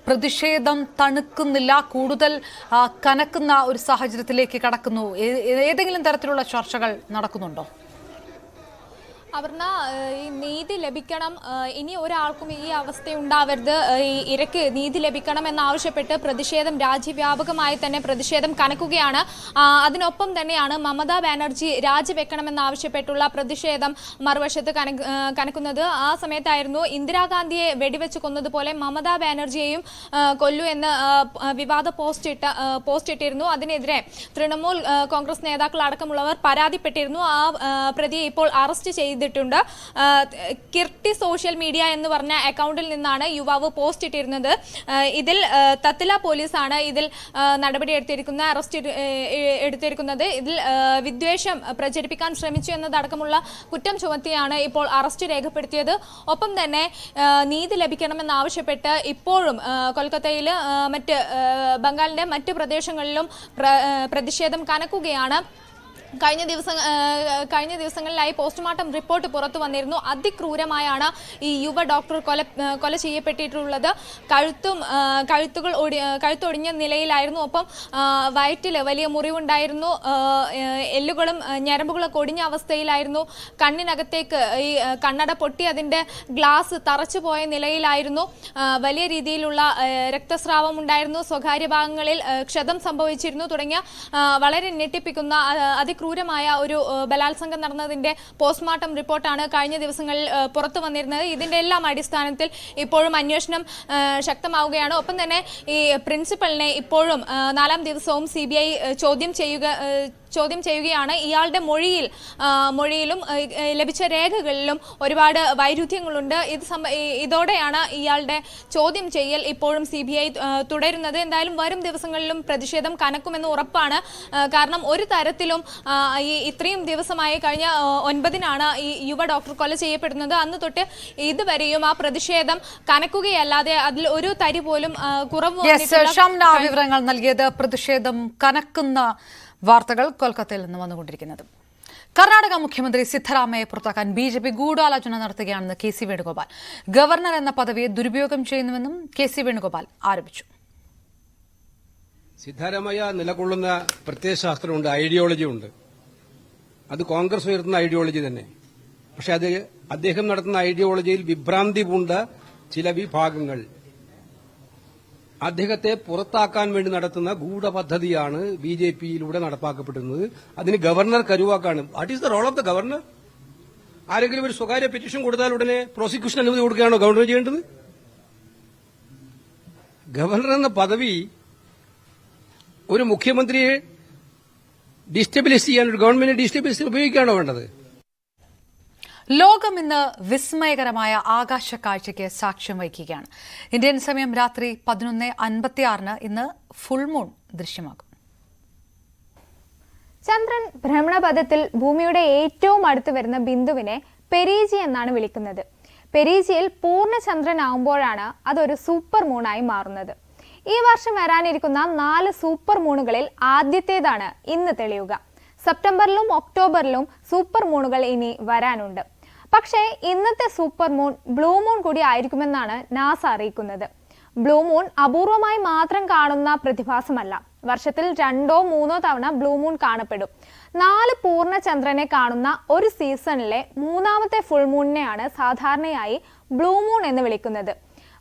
പ്രതിഷേധം തണുക്കുന്നില്ല, കൂടുതൽ കനക്കുന്ന ഒരു സാഹചര്യത്തിലേക്ക് കടക്കുന്നു. ഏതെങ്കിലും തരത്തിലുള്ള ചർച്ചകൾ നടക്കുന്നുണ്ടോ? അപർണ, ഈ നീതി ലഭിക്കണം, ഇനി ഒരാൾക്കും ഈ അവസ്ഥ ഉണ്ടാവരുത്, ഈ ഇരയ്ക്ക് നീതി ലഭിക്കണം എന്നാവശ്യപ്പെട്ട് പ്രതിഷേധം രാജ്യവ്യാപകമായി തന്നെ പ്രതിഷേധം കനക്കുകയാണ്. അതിനൊപ്പം തന്നെയാണ് മമതാ ബാനർജി രാജിവെക്കണമെന്നാവശ്യപ്പെട്ടുള്ള പ്രതിഷേധം മറുവശത്ത് കനക്കുന്നത്. ആ സമയത്തായിരുന്നു ഇന്ദിരാഗാന്ധിയെ വെടിവെച്ച് കൊന്നതുപോലെ മമതാ ബാനർജിയെയും കൊല്ലൂ എന്ന് വിവാദ പോസ്റ്റ് ഇട്ടിരുന്നു. അതിനെതിരെ തൃണമൂൽ കോൺഗ്രസ് നേതാക്കൾ അടക്കമുള്ളവർ പരാതിപ്പെട്ടിരുന്നു. ആ പ്രതിയെ ഇപ്പോൾ അറസ്റ്റ് ചെയ്തിട്ടുണ്ട്. കിർട്ടി സോഷ്യൽ മീഡിയ എന്ന് പറഞ്ഞ അക്കൗണ്ടിൽ നിന്നാണ് യുവാവ് പോസ്റ്റ് ഇട്ടിരുന്നത്. ഇതിൽ തത്തില പോലീസാണ് ഇതിൽ നടപടി അറസ്റ്റ് എടുത്തിരിക്കുന്നത്. ഇതിൽ വിദ്വേഷം പ്രചരിപ്പിക്കാൻ ശ്രമിച്ചു എന്നതടക്കമുള്ള കുറ്റം ചുമത്തിയാണ് ഇപ്പോൾ അറസ്റ്റ് രേഖപ്പെടുത്തിയത്. ഒപ്പം തന്നെ നീതി ലഭിക്കണമെന്നാവശ്യപ്പെട്ട് ഇപ്പോഴും കൊൽക്കത്തയിൽ ബംഗാളിന്റെ മറ്റ് പ്രദേശങ്ങളിലും പ്രതിഷേധം കനക്കുകയാണ്. കഴിഞ്ഞ ദിവസങ്ങളിലായി പോസ്റ്റ്മോർട്ടം റിപ്പോർട്ട് പുറത്തു വന്നിരുന്നു. അതിക്രൂരമായാണ് ഈ യുവ ഡോക്ടർ കൊല ചെയ്യപ്പെട്ടിട്ടുള്ളത്. കഴുത്തൊടിഞ്ഞ നിലയിലായിരുന്നു. ഒപ്പം വയറ്റിൽ വലിയ മുറിവുണ്ടായിരുന്നു. എല്ലുകളും ഞരമ്പുകളൊക്കെ ഒടിഞ്ഞ അവസ്ഥയിലായിരുന്നു. കണ്ണിനകത്തേക്ക് ഈ കണ്ണട പൊട്ടി അതിന്റെ ഗ്ലാസ് തറച്ചു പോയ നിലയിലായിരുന്നു. വലിയ രീതിയിലുള്ള രക്തസ്രാവം ഉണ്ടായിരുന്നു. സ്വകാര്യ ഭാഗങ്ങളിൽ ക്ഷതം സംഭവിച്ചിരുന്നു. തുടങ്ങിയ വളരെ ഞെട്ടിപ്പിക്കുന്ന ക്രൂരമായ ഒരു ബലാത്സംഗം നടന്നതിന്റെ പോസ്റ്റ്മോർട്ടം റിപ്പോർട്ടാണ് കഴിഞ്ഞ ദിവസങ്ങളിൽ പുറത്തു വന്നിരുന്നത്. ഇതിന്റെ എല്ലാം അടിസ്ഥാനത്തിൽ ഇപ്പോഴും അന്വേഷണം ശക്തമാവുകയാണ്. ഒപ്പം തന്നെ ഈ പ്രിൻസിപ്പലിനെ ഇപ്പോഴും 4ാം ദിവസവും CBI ചോദ്യം ചെയ്യുകയാണ്. ഇയാളുടെ മൊഴിയിലും ലഭിച്ച രേഖകളിലും ഒരുപാട് വൈരുദ്ധ്യങ്ങളുണ്ട്. ഇതോടെയാണ് ഇയാളുടെ ചോദ്യം ചെയ്യൽ ഇപ്പോഴും CBI തുടരുന്നത്. എന്തായാലും വരും ദിവസങ്ങളിലും പ്രതിഷേധം കനക്കുമെന്ന് ഉറപ്പാണ്. കാരണം ഒരു തരത്തിലും ഇത്രയും ദിവസമായി കഴിഞ്ഞ 9-നാണ് ഈ യുവ ഡോക്ടർ കൊല ചെയ്യപ്പെടുന്നത്. അന്ന് തൊട്ട് ഇതുവരെയും ആ പ്രതിഷേധം കനക്കുകയല്ലാതെ അതിൽ ഒരു തരി പോലും കുറവ് വന്നിട്ടില്ല. വിവരങ്ങൾ നൽകിയത്. പ്രതിഷേധം കനക്കുന്ന വാർത്തകൾ കൊൽക്കത്തയിൽ നിന്ന് വന്നുകൊണ്ടിരിക്കുന്നത്. കർണാടക മുഖ്യമന്ത്രി സിദ്ധരാമയ്യയെ പുറത്താക്കാൻ BJP ഗൂഢാലോചന നടത്തുകയാണെന്ന് KC വേണുഗോപാൽ. ഗവർണർ എന്ന പദവിയെ ദുരുപയോഗം ചെയ്യുന്നുവെന്നും KC വേണുഗോപാൽ ആരോപിച്ചു. സിദ്ധരാമയ്യ നിലകൊള്ളുന്ന പ്രത്യയശാസ്ത്രമുണ്ട്, ഐഡിയോളജി ഉണ്ട്. അത് കോൺഗ്രസ് ഉയർത്തുന്ന ഐഡിയോളജി തന്നെ. പക്ഷെ അത് അദ്ദേഹം നടത്തുന്ന ഐഡിയോളജിയിൽ വിഭ്രാന്തി പൂണ്ട ചില വിഭാഗങ്ങൾ അദ്ദേഹത്തെ പുറത്താക്കാൻ വേണ്ടി നടത്തുന്ന ഗൂഢപദ്ധതിയാണ് BJPയിലൂടെ നടപ്പാക്കപ്പെടുന്നത്. അതിന് ഗവർണർ കരുവാക്കാണ്. What is the role of the governor? ആരെങ്കിലും ഒരു സ്വകാര്യ പെറ്റീഷൻ കൊടുത്താൽ ഉടനെ പ്രോസിക്യൂഷൻ അനുമതി കൊടുക്കുകയാണോ ഗവർണർ ചെയ്യേണ്ടത്? ഗവർണർ എന്ന പദവി ഒരു മുഖ്യമന്ത്രിയെ ഡിസ്റ്റബിലൈസ് ചെയ്യാൻ, ഒരു ഗവൺമെന്റിനെ ഡിസ്റ്റബിലൈസ് ചെയ്യാൻ ഉപയോഗിക്കുകയാണോ വേണ്ടത്? ലോകം ഇന്ന് വിസ്മയകരമായ ആകാശ കാഴ്ചയ്ക്ക് സാക്ഷ്യം വഹിക്കുകയാണ്. ഇന്ത്യൻ സമയം രാത്രി 11:56 ഇന്ന് ഫുൾ മൂൺ ദൃശ്യമാകും. ചന്ദ്രൻ ഭ്രമണപഥത്തിൽ ഭൂമിയുടെ ഏറ്റവും അടുത്ത് വരുന്ന ബിന്ദുവിനെ പെരീജി എന്നാണ് വിളിക്കുന്നത്. പെരീജിയിൽ പൂർണ്ണചന്ദ്രനാവുമ്പോഴാണ് അതൊരു സൂപ്പർ മൂണായി മാറുന്നത്. ഈ വർഷം വരാനിരിക്കുന്ന 4 സൂപ്പർ മൂണുകളിൽ ആദ്യത്തേതാണ് ഇന്ന് തെളിയുക. സെപ്റ്റംബറിലും ഒക്ടോബറിലും സൂപ്പർ മൂണുകൾ ഇനി വരാനുണ്ട്. പക്ഷേ ഇന്നത്തെ സൂപ്പർ മൂൺ ബ്ലൂ മൂൺ കൂടി ആയിരിക്കുമെന്നാണ് നാസ അറിയിക്കുന്നത്. ബ്ലൂ മൂൺ അപൂർവമായി മാത്രം കാണുന്ന പ്രതിഭാസമല്ല. വർഷത്തിൽ 2 or 3 തവണ ബ്ലൂ മൂൺ കാണപ്പെടും. 4 പൂർണ്ണചന്ദ്രനെ കാണുന്ന ഒരു സീസണിലെ 3ാമത്തെ ഫുൾ മൂണിനെയാണ് സാധാരണയായി ബ്ലൂ മൂൺ എന്ന് വിളിക്കുന്നത്.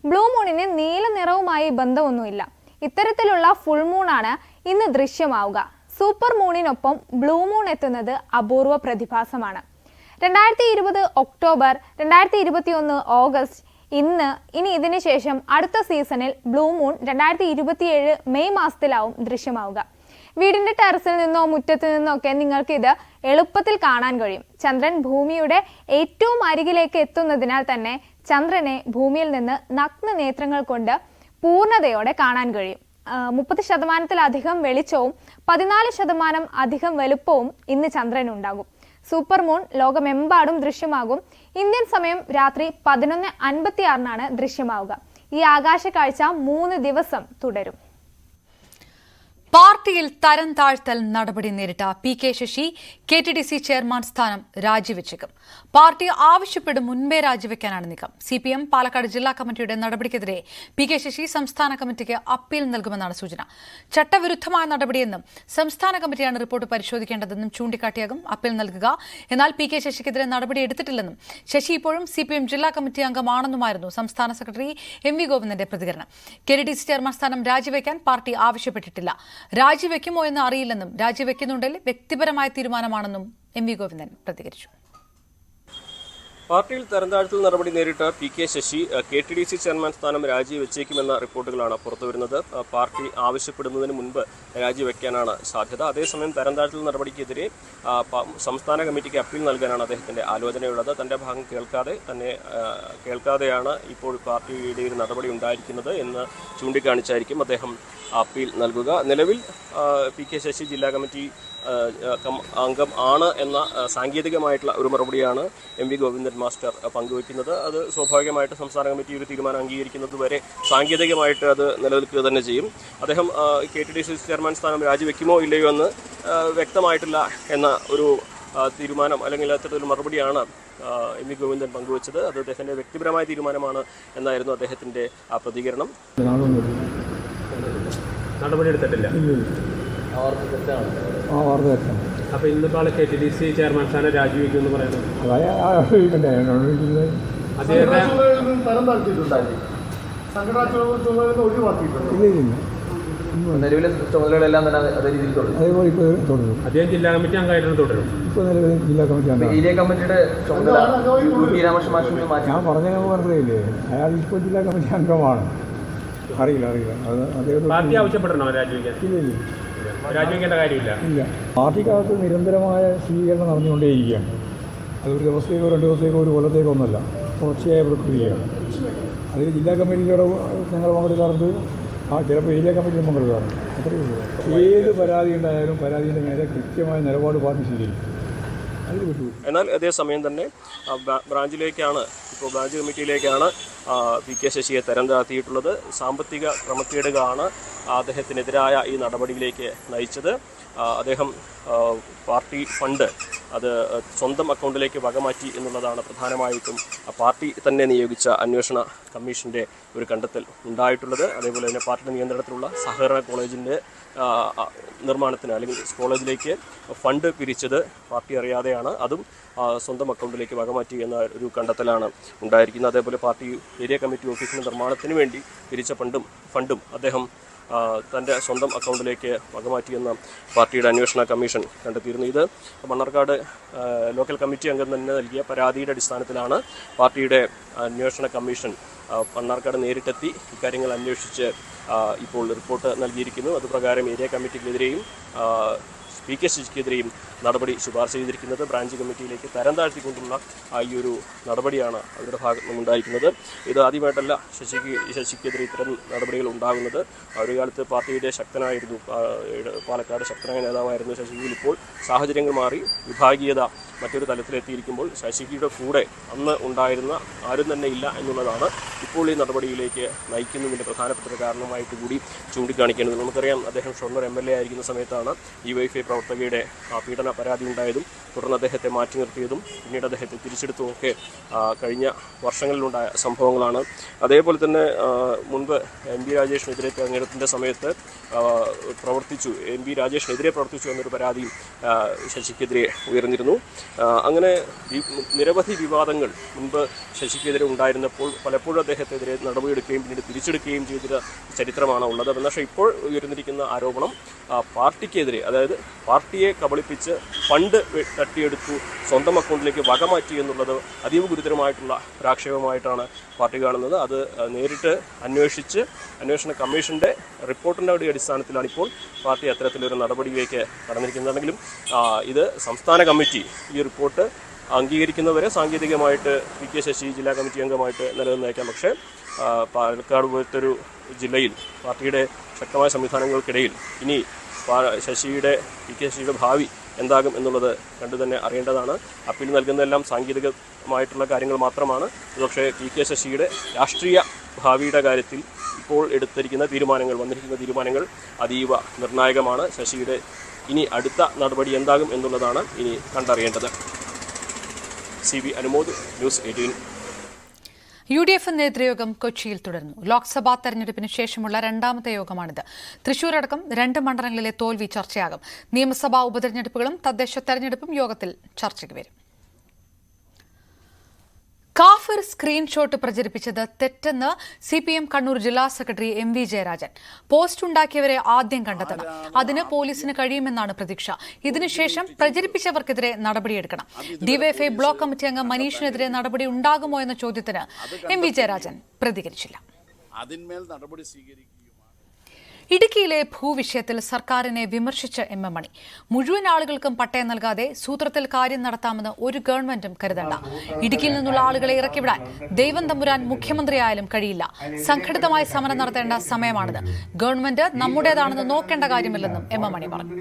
ബ്ലൂ മൂണിന് നീല നിറവുമായി ബന്ധമൊന്നുമില്ല. ഇത്തരത്തിലുള്ള ഫുൾ മൂണാണ് ഇന്ന് ദൃശ്യമാവുക. സൂപ്പർ മൂണിനൊപ്പം ബ്ലൂ മൂൺ എത്തുന്നത് അപൂർവ പ്രതിഭാസമാണ്. 2020 ഒക്ടോബർ, 2021 ഓഗസ്റ്റ്, ഇനി ഇതിനു ശേഷം അടുത്ത സീസണിൽ ബ്ലൂ മൂൺ 2027 മെയ് മാസത്തിലാവും ദൃശ്യമാവുക. വീടിന്റെ ടെറസിൽ നിന്നോ മുറ്റത്ത് നിന്നോ ഒക്കെ നിങ്ങൾക്ക് ഇത് എളുപ്പത്തിൽ കാണാൻ കഴിയും. ചന്ദ്രൻ ഭൂമിയുടെ ഏറ്റവും അരികിലേക്ക് എത്തുന്നതിനാൽ തന്നെ ചന്ദ്രനെ ഭൂമിയിൽ നിന്ന് നഗ്ന നേത്രങ്ങൾ കൊണ്ട് പൂർണ്ണതയോടെ കാണാൻ കഴിയും. 30% വെളിച്ചവും 14% അധികം വലുപ്പവും ഇന്ന് ചന്ദ്രനുണ്ടാകും. സൂപ്പർ മൂൺ ലോകമെമ്പാടും ദൃശ്യമാകും. ഇന്ത്യൻ സമയം രാത്രി 11:56 ദൃശ്യമാവുക. ഈ ആകാശ കാഴ്ച 3 ദിവസം തുടരും. പാർട്ടിയിൽ തരം താഴ്ത്തൽ നടപടി നേരിട്ട പി.കെ. ശശി KTDC ചെയർമാൻ സ്ഥാനം രാജിവെച്ചേക്കും. പാർട്ടി ആവശ്യപ്പെടും മുൻപേ രാജിവെക്കാനാണ് നീക്കം. CPM പാലക്കാട് ജില്ലാ കമ്മിറ്റിയുടെ നടപടിക്കെതിരെ പി.കെ. ശശി സംസ്ഥാന കമ്മിറ്റിക്ക് അപ്പീൽ നൽകുമെന്നാണ് സൂചന. ചട്ടവിരുദ്ധമായ നടപടിയെന്നും സംസ്ഥാന കമ്മിറ്റിയാണ് റിപ്പോർട്ട് പരിശോധിക്കേണ്ടതെന്നും ചൂണ്ടിക്കാട്ടിയാകും അപ്പീൽ നൽകുക. എന്നാൽ പി.കെ. ശശിക്കെതിരെ നടപടി എടുത്തിട്ടില്ലെന്നും ശശി ഇപ്പോഴും CPM ജില്ലാ കമ്മിറ്റി അംഗമാണെന്നുമായിരുന്നു സംസ്ഥാന സെക്രട്ടറി MV ഗോവിന്ദന്റെ പ്രതികരണം. KTDC ചെയർമാൻ സ്ഥാനം രാജിവെക്കാൻ പാർട്ടി ആവശ്യപ്പെട്ടിട്ടില്ല. രാജിവെക്കുമോ എന്ന് അറിയില്ലെന്നും രാജിവെക്കുന്നുണ്ടെങ്കിൽ വ്യക്തിപരമായ തീരുമാനമാണെന്നും MV ഗോവിന്ദൻ പ്രതികരിച്ചു. പാർട്ടിയിൽ തരംതാഴ്ത്തൽ നടപടി നേരിട്ട പി.കെ. ശശി KTDC ചെയർമാൻ സ്ഥാനം രാജിവെച്ചേക്കുമെന്ന റിപ്പോർട്ടുകളാണ് പുറത്തുവരുന്നത്. പാർട്ടി ആവശ്യപ്പെടുന്നതിന് മുൻപ് രാജിവെക്കാനാണ് സാധ്യത. അതേസമയം തരംതാഴ്ത്തൽ നടപടിക്കെതിരെ സംസ്ഥാന കമ്മിറ്റിക്ക് അപ്പീൽ നൽകാനാണ് അദ്ദേഹത്തിന്റെ ആലോചനയുള്ളത്. തന്റെ ഭാഗം കേൾക്കാതെയാണ് ഇപ്പോൾ പാർട്ടിയുടെ ഒരു നടപടി ഉണ്ടായിരിക്കുന്നത് എന്ന് ചൂണ്ടിക്കാണിച്ചായിരിക്കും അദ്ദേഹം അപ്പീൽ നൽകുക. നിലവിൽ പി.കെ. ശശി ജില്ലാ കമ്മിറ്റി അംഗം ആണ് എന്ന സാങ്കേതികമായിട്ടുള്ള ഒരു മറുപടിയാണ് MV ഗോവിന്ദൻ മാസ്റ്റർ പങ്കുവയ്ക്കുന്നത്. അത് സ്വാഭാവികമായിട്ട് സംസ്ഥാന കമ്മിറ്റി ഒരു തീരുമാനം അംഗീകരിക്കുന്നത് വരെ സാങ്കേതികമായിട്ട് അത് നിലനിൽക്കുക തന്നെ ചെയ്യും. അദ്ദേഹം KTDC ചെയർമാൻ സ്ഥാനം രാജിവെക്കുമോ ഇല്ലയോ എന്ന് വ്യക്തമായിട്ടില്ല എന്ന ഒരു തീരുമാനം അല്ലെങ്കിൽ അത്തരത്തിലൊരു മറുപടിയാണ് MV ഗോവിന്ദൻ പങ്കുവച്ചത്. അത് അദ്ദേഹത്തിന്റെ വ്യക്തിപരമായ തീരുമാനമാണ് എന്നായിരുന്നു അദ്ദേഹത്തിന്റെ ആ പ്രതികരണം. നടപടിയെടുത്തിട്ടില്ല. അപ്പൊ ഇന്നിപ്പോൾ KTDC ചെയർമാൻ സ്ഥാനം രാജിവെക്കുമെന്ന് പറയുന്നത് നിലവിലെ ചുമതലകളെല്ലാം തന്നെ അതേ രീതിയിൽ തുടരും. അദ്ദേഹം ജില്ലാ കമ്മിറ്റി അംഗമായിട്ടാണ് തുടരും. ഇപ്പോൾ നിലവിൽ ജില്ലാ കമ്മിറ്റി ഏരിയ കമ്മിറ്റിയുടെ ചുമതല ഞാൻ പറഞ്ഞത് മനസ്സിലായില്ലേ, അയാൾ ഇപ്പോൾ ജില്ലാ കമ്മിറ്റി അംഗമാണ്. അറിയില്ല പാർട്ടി ആവശ്യപ്പെടണോ രാജിവെക്കാൻ? രാജിവെക്കേണ്ട കാര്യമില്ല. ഇല്ല, പാർട്ടിക്കകത്ത് നിരന്തരമായ സ്വീകരണം നടന്നുകൊണ്ടേയിരിക്കുകയാണ്. അതൊരു ദിവസത്തേക്കോ 2 ദിവസത്തേക്കോ 1 കൊല്ലത്തേക്കോ ഒന്നുമല്ല, തുടർച്ചയായ പ്രക്രിയയാണ്. അതിൽ ജില്ലാ കമ്മിറ്റിയുടെ ഞങ്ങൾ പങ്കെടുക്കാറുണ്ട്, ചിലപ്പോൾ ഏരിയ കമ്മിറ്റിയിൽ പങ്കെടുക്കാറുണ്ട്. അത്രയേ ഉള്ളൂ. ഏത് പരാതി ഉണ്ടായാലും പരാതിയുടെ മേലെ കൃത്യമായ നിലപാട് പാർട്ടി സ്വീകരിക്കും. എന്നാൽ അതേസമയം തന്നെ ബ്രാഞ്ചിലേക്കാണ് ഇപ്പോൾ ബ്രാഞ്ച് കമ്മിറ്റിയിലേക്കാണ് പി.കെ. ശശിയെ തരം താഴ്ത്തിയിട്ടുള്ളത്. സാമ്പത്തിക ക്രമക്കേടുകളാണ് അദ്ദേഹത്തിനെതിരായ ഈ നടപടിയിലേക്ക് നയിച്ചത്. അദ്ദേഹം പാർട്ടി ഫണ്ട് അത് സ്വന്തം അക്കൗണ്ടിലേക്ക് വകമാറ്റി എന്നുള്ളതാണ് പ്രധാനമായിട്ടും പാർട്ടി തന്നെ നിയോഗിച്ച അന്വേഷണ കമ്മീഷൻ്റെ ഒരു കണ്ടെത്തൽ ഉണ്ടായിട്ടുള്ളത്. അതേപോലെ തന്നെ പാർട്ടിയുടെ നിയന്ത്രണത്തിലുള്ള സഹകരണ കോളേജിൻ്റെ നിർമ്മാണത്തിന് അല്ലെങ്കിൽ കോളേജിലേക്ക് ഫണ്ട് പിരിച്ചത് പാർട്ടി അറിയാതെയാണ്. അതും സ്വന്തം അക്കൗണ്ടിലേക്ക് വകമാറ്റി എന്ന ഒരു കണ്ടെത്തലാണ് ഉണ്ടായിരിക്കുന്നത്. അതേപോലെ പാർട്ടി ഏരിയ കമ്മിറ്റി ഓഫീസിൻ്റെ നിർമ്മാണത്തിന് വേണ്ടി പിരിച്ച ഫണ്ടും അദ്ദേഹം തൻ്റെ സ്വന്തം അക്കൗണ്ടിലേക്ക് വകമാറ്റിയെന്ന പാർട്ടിയുടെ അന്വേഷണ കമ്മീഷൻ കണ്ടെത്തിയിരുന്നു. ഇത് മണ്ണാർക്കാട് ലോക്കൽ കമ്മിറ്റി അംഗം തന്നെ നൽകിയ പരാതിയുടെ അടിസ്ഥാനത്തിലാണ് പാർട്ടിയുടെ അന്വേഷണ കമ്മീഷൻ മണ്ണാർക്കാട് നേരിട്ടെത്തി ഇക്കാര്യങ്ങൾ അന്വേഷിച്ച് ഇപ്പോൾ റിപ്പോർട്ട് നൽകിയിരിക്കുന്നു. അതുപ്രകാരം ഏരിയ കമ്മിറ്റിക്കെതിരെയും പി.കെ. ശശിക്കെതിരെയും നടപടി ശുപാർശ ചെയ്തിരിക്കുന്നത്. ബ്രാഞ്ച് കമ്മിറ്റിയിലേക്ക് തരം താഴ്ത്തിക്കൊണ്ടുള്ള ഈ ഒരു നടപടിയാണ് അവരുടെ ഭാഗത്തു നിന്നുണ്ടായിരിക്കുന്നത്. ഇത് ആദ്യമായിട്ടല്ല ശശിക്കെതിരെ ഇത്തരം നടപടികൾ ഉണ്ടാകുന്നത്. ഒരു കാലത്ത് പാർട്ടിയുടെ ശക്തനായിരുന്നു, പാലക്കാട് ശക്തനായ നേതാവായിരുന്നു ശശിയിൽ. ഇപ്പോൾ സാഹചര്യങ്ങൾ മാറി വിഭാഗീയത മറ്റൊരു തലത്തിലെത്തിയിരിക്കുമ്പോൾ ശശിയുടെ കൂടെ അന്ന് ഉണ്ടായിരുന്ന ആരും തന്നെ ഇല്ല എന്നുള്ളതാണ് ഇപ്പോൾ ഈ നടപടിയിലേക്ക് നയിക്കുന്നതിൻ്റെ പ്രധാനപ്പെട്ട കാരണമായിട്ട് കൂടി ചൂണ്ടിക്കാണിക്കേണ്ടത്. നമുക്കറിയാം, അദ്ദേഹം ഷൊർണൂർ MLA ആയിരിക്കുന്ന സമയത്താണ് DYFI പ്രവർത്തകയുടെ പീഡന പരാതി ഉണ്ടായതും തുടർന്ന് അദ്ദേഹത്തെ മാറ്റി നിർത്തിയതും പിന്നീട് അദ്ദേഹത്തെ തിരിച്ചെടുത്തുമൊക്കെ കഴിഞ്ഞ വർഷങ്ങളിലുണ്ടായ സംഭവങ്ങളാണ്. അതേപോലെ തന്നെ മുൻപ് MB രാജേഷിനെതിരെ തെരഞ്ഞെടുപ്പിൻ്റെ സമയത്ത് MB രാജേഷിനെതിരെ പ്രവർത്തിച്ചു എന്നൊരു പരാതിയും ശശിക്കെതിരെ ഉയർന്നിരുന്നു. അങ്ങനെ നിരവധി വിവാദങ്ങൾ മുൻപ് ശശിക്കെതിരെ ഉണ്ടായിരുന്നപ്പോൾ പലപ്പോഴും അദ്ദേഹത്തിനെതിരെ നടപടിയെടുക്കുകയും പിന്നീട് തിരിച്ചെടുക്കുകയും ചെയ്ത ചരിത്രമാണ് ഉള്ളത്. പക്ഷേ ഇപ്പോൾ ഉയർന്നിരിക്കുന്ന ആരോപണം പാർട്ടിക്കെതിരെ, അതായത് പാർട്ടിയെ കബളിപ്പിച്ച് ഫണ്ട് തട്ടിയെടുത്തു സ്വന്തം അക്കൗണ്ടിലേക്ക് വകമാറ്റി എന്നുള്ളത് അതീവ ഗുരുതരമായിട്ടുള്ള ഒരാക്ഷേപമായിട്ടാണ് പാർട്ടി കാണുന്നത്. അത് നേരിട്ട് അന്വേഷണ കമ്മീഷൻ്റെ റിപ്പോർട്ടിൻ്റെ അടിസ്ഥാനത്തിലാണ് ഇപ്പോൾ പാർട്ടി അത്തരത്തിലൊരു നടപടിയിലേക്ക് കടന്നിരിക്കുന്നതെങ്കിലും ഇത് സംസ്ഥാന കമ്മിറ്റി ഈ റിപ്പോർട്ട് അംഗീകരിക്കുന്നവരെ സാങ്കേതികമായിട്ട് പി.കെ. ശശി ജില്ലാ കമ്മിറ്റി അംഗമായിട്ട് നിലനിന്നേക്കാം. പക്ഷേ പാലക്കാട് പോലത്തെ ഒരു ജില്ലയിൽ പാർട്ടിയുടെ ശക്തമായ സംവിധാനങ്ങൾക്കിടയിൽ ഇനി പി.കെ. ശശിയുടെ ഭാവി എന്താകും എന്നുള്ളത് കണ്ടു തന്നെ അറിയേണ്ടതാണ്. അപ്പീൽ നൽകുന്നതെല്ലാം സാങ്കേതികമായിട്ടുള്ള കാര്യങ്ങൾ മാത്രമാണ്. പക്ഷേ പി.കെ. ശശിയുടെ രാഷ്ട്രീയ ഭാവിയുടെ കാര്യത്തിൽ ഇപ്പോൾ ഇപ്പോൾ എടുത്തിരിക്കുന്ന തീരുമാനങ്ങൾ, വന്നിരിക്കുന്ന തീരുമാനങ്ങൾ അതീവ നിർണായകമാണ്. ശശിയുടെ ഇനി അടുത്ത നടപടി എന്താകും എന്നുള്ളതാണ് ഇനി കണ്ടറിയേണ്ടത്. CB Anumod, news 18. UDF നേതൃയോഗം കൊച്ചിയിൽ തുടരുന്നു. ലോക്സഭാ തെരഞ്ഞെടുപ്പിന് ശേഷമുള്ള രണ്ടാമത്തെ യോഗമാണിത്. തൃശൂരടക്കം 2 മണ്ഡലങ്ങളിലെ തോൽവി ചർച്ചയാകും. നിയമസഭാ ഉപതെരഞ്ഞെടുപ്പുകളും തദ്ദേശ തെരഞ്ഞെടുപ്പും യോഗത്തിൽ ചർച്ചയ്ക്ക് വരും. കാഫിർ സ്ക്രീൻഷോട്ട് പ്രചരിപ്പിച്ചത് തെറ്റെന്ന് CPM കണ്ണൂർ ജില്ലാ സെക്രട്ടറി MV ജയരാജൻ. പോസ്റ്റ് ഉണ്ടാക്കിയവരെ ആദ്യം കണ്ടെത്തണം. അതിന് പോലീസിന് കഴിയുമെന്നാണ് പ്രതീക്ഷ. ഇതിനുശേഷം പ്രചരിപ്പിച്ചവർക്കെതിരെ നടപടിയെടുക്കണം. DYFI ബ്ലോക്ക് കമ്മിറ്റി അംഗം മനീഷിനെതിരെ നടപടി ഉണ്ടാകുമോ എന്ന ചോദ്യത്തിന് MV ജയരാജൻ പ്രതികരിച്ചില്ല. ഇടുക്കിയിലെ ഭൂവിഷയത്തിൽ സർക്കാരിനെ വിമർശിച്ച് MM മണി. മുഴുവൻ ആളുകൾക്കും പട്ടയം നൽകാതെ സൂത്രത്തിൽ കാര്യം നടത്താമെന്ന് ഒരു ഗവൺമെന്റും കരുതണ്ട. ഇടുക്കിയിൽ നിന്നുള്ള ആളുകളെ ഇറക്കിവിടാൻ ദൈവം തമ്പുരാൻ മുഖ്യമന്ത്രിയായാലും കഴിയില്ല. സംഘടിതമായി സമരം നടത്തേണ്ട സമയമാണിത്. ഗവൺമെന്റ് നമ്മുടേതാണെന്ന് നോക്കേണ്ട കാര്യമില്ലെന്നും MM മണി പറഞ്ഞു.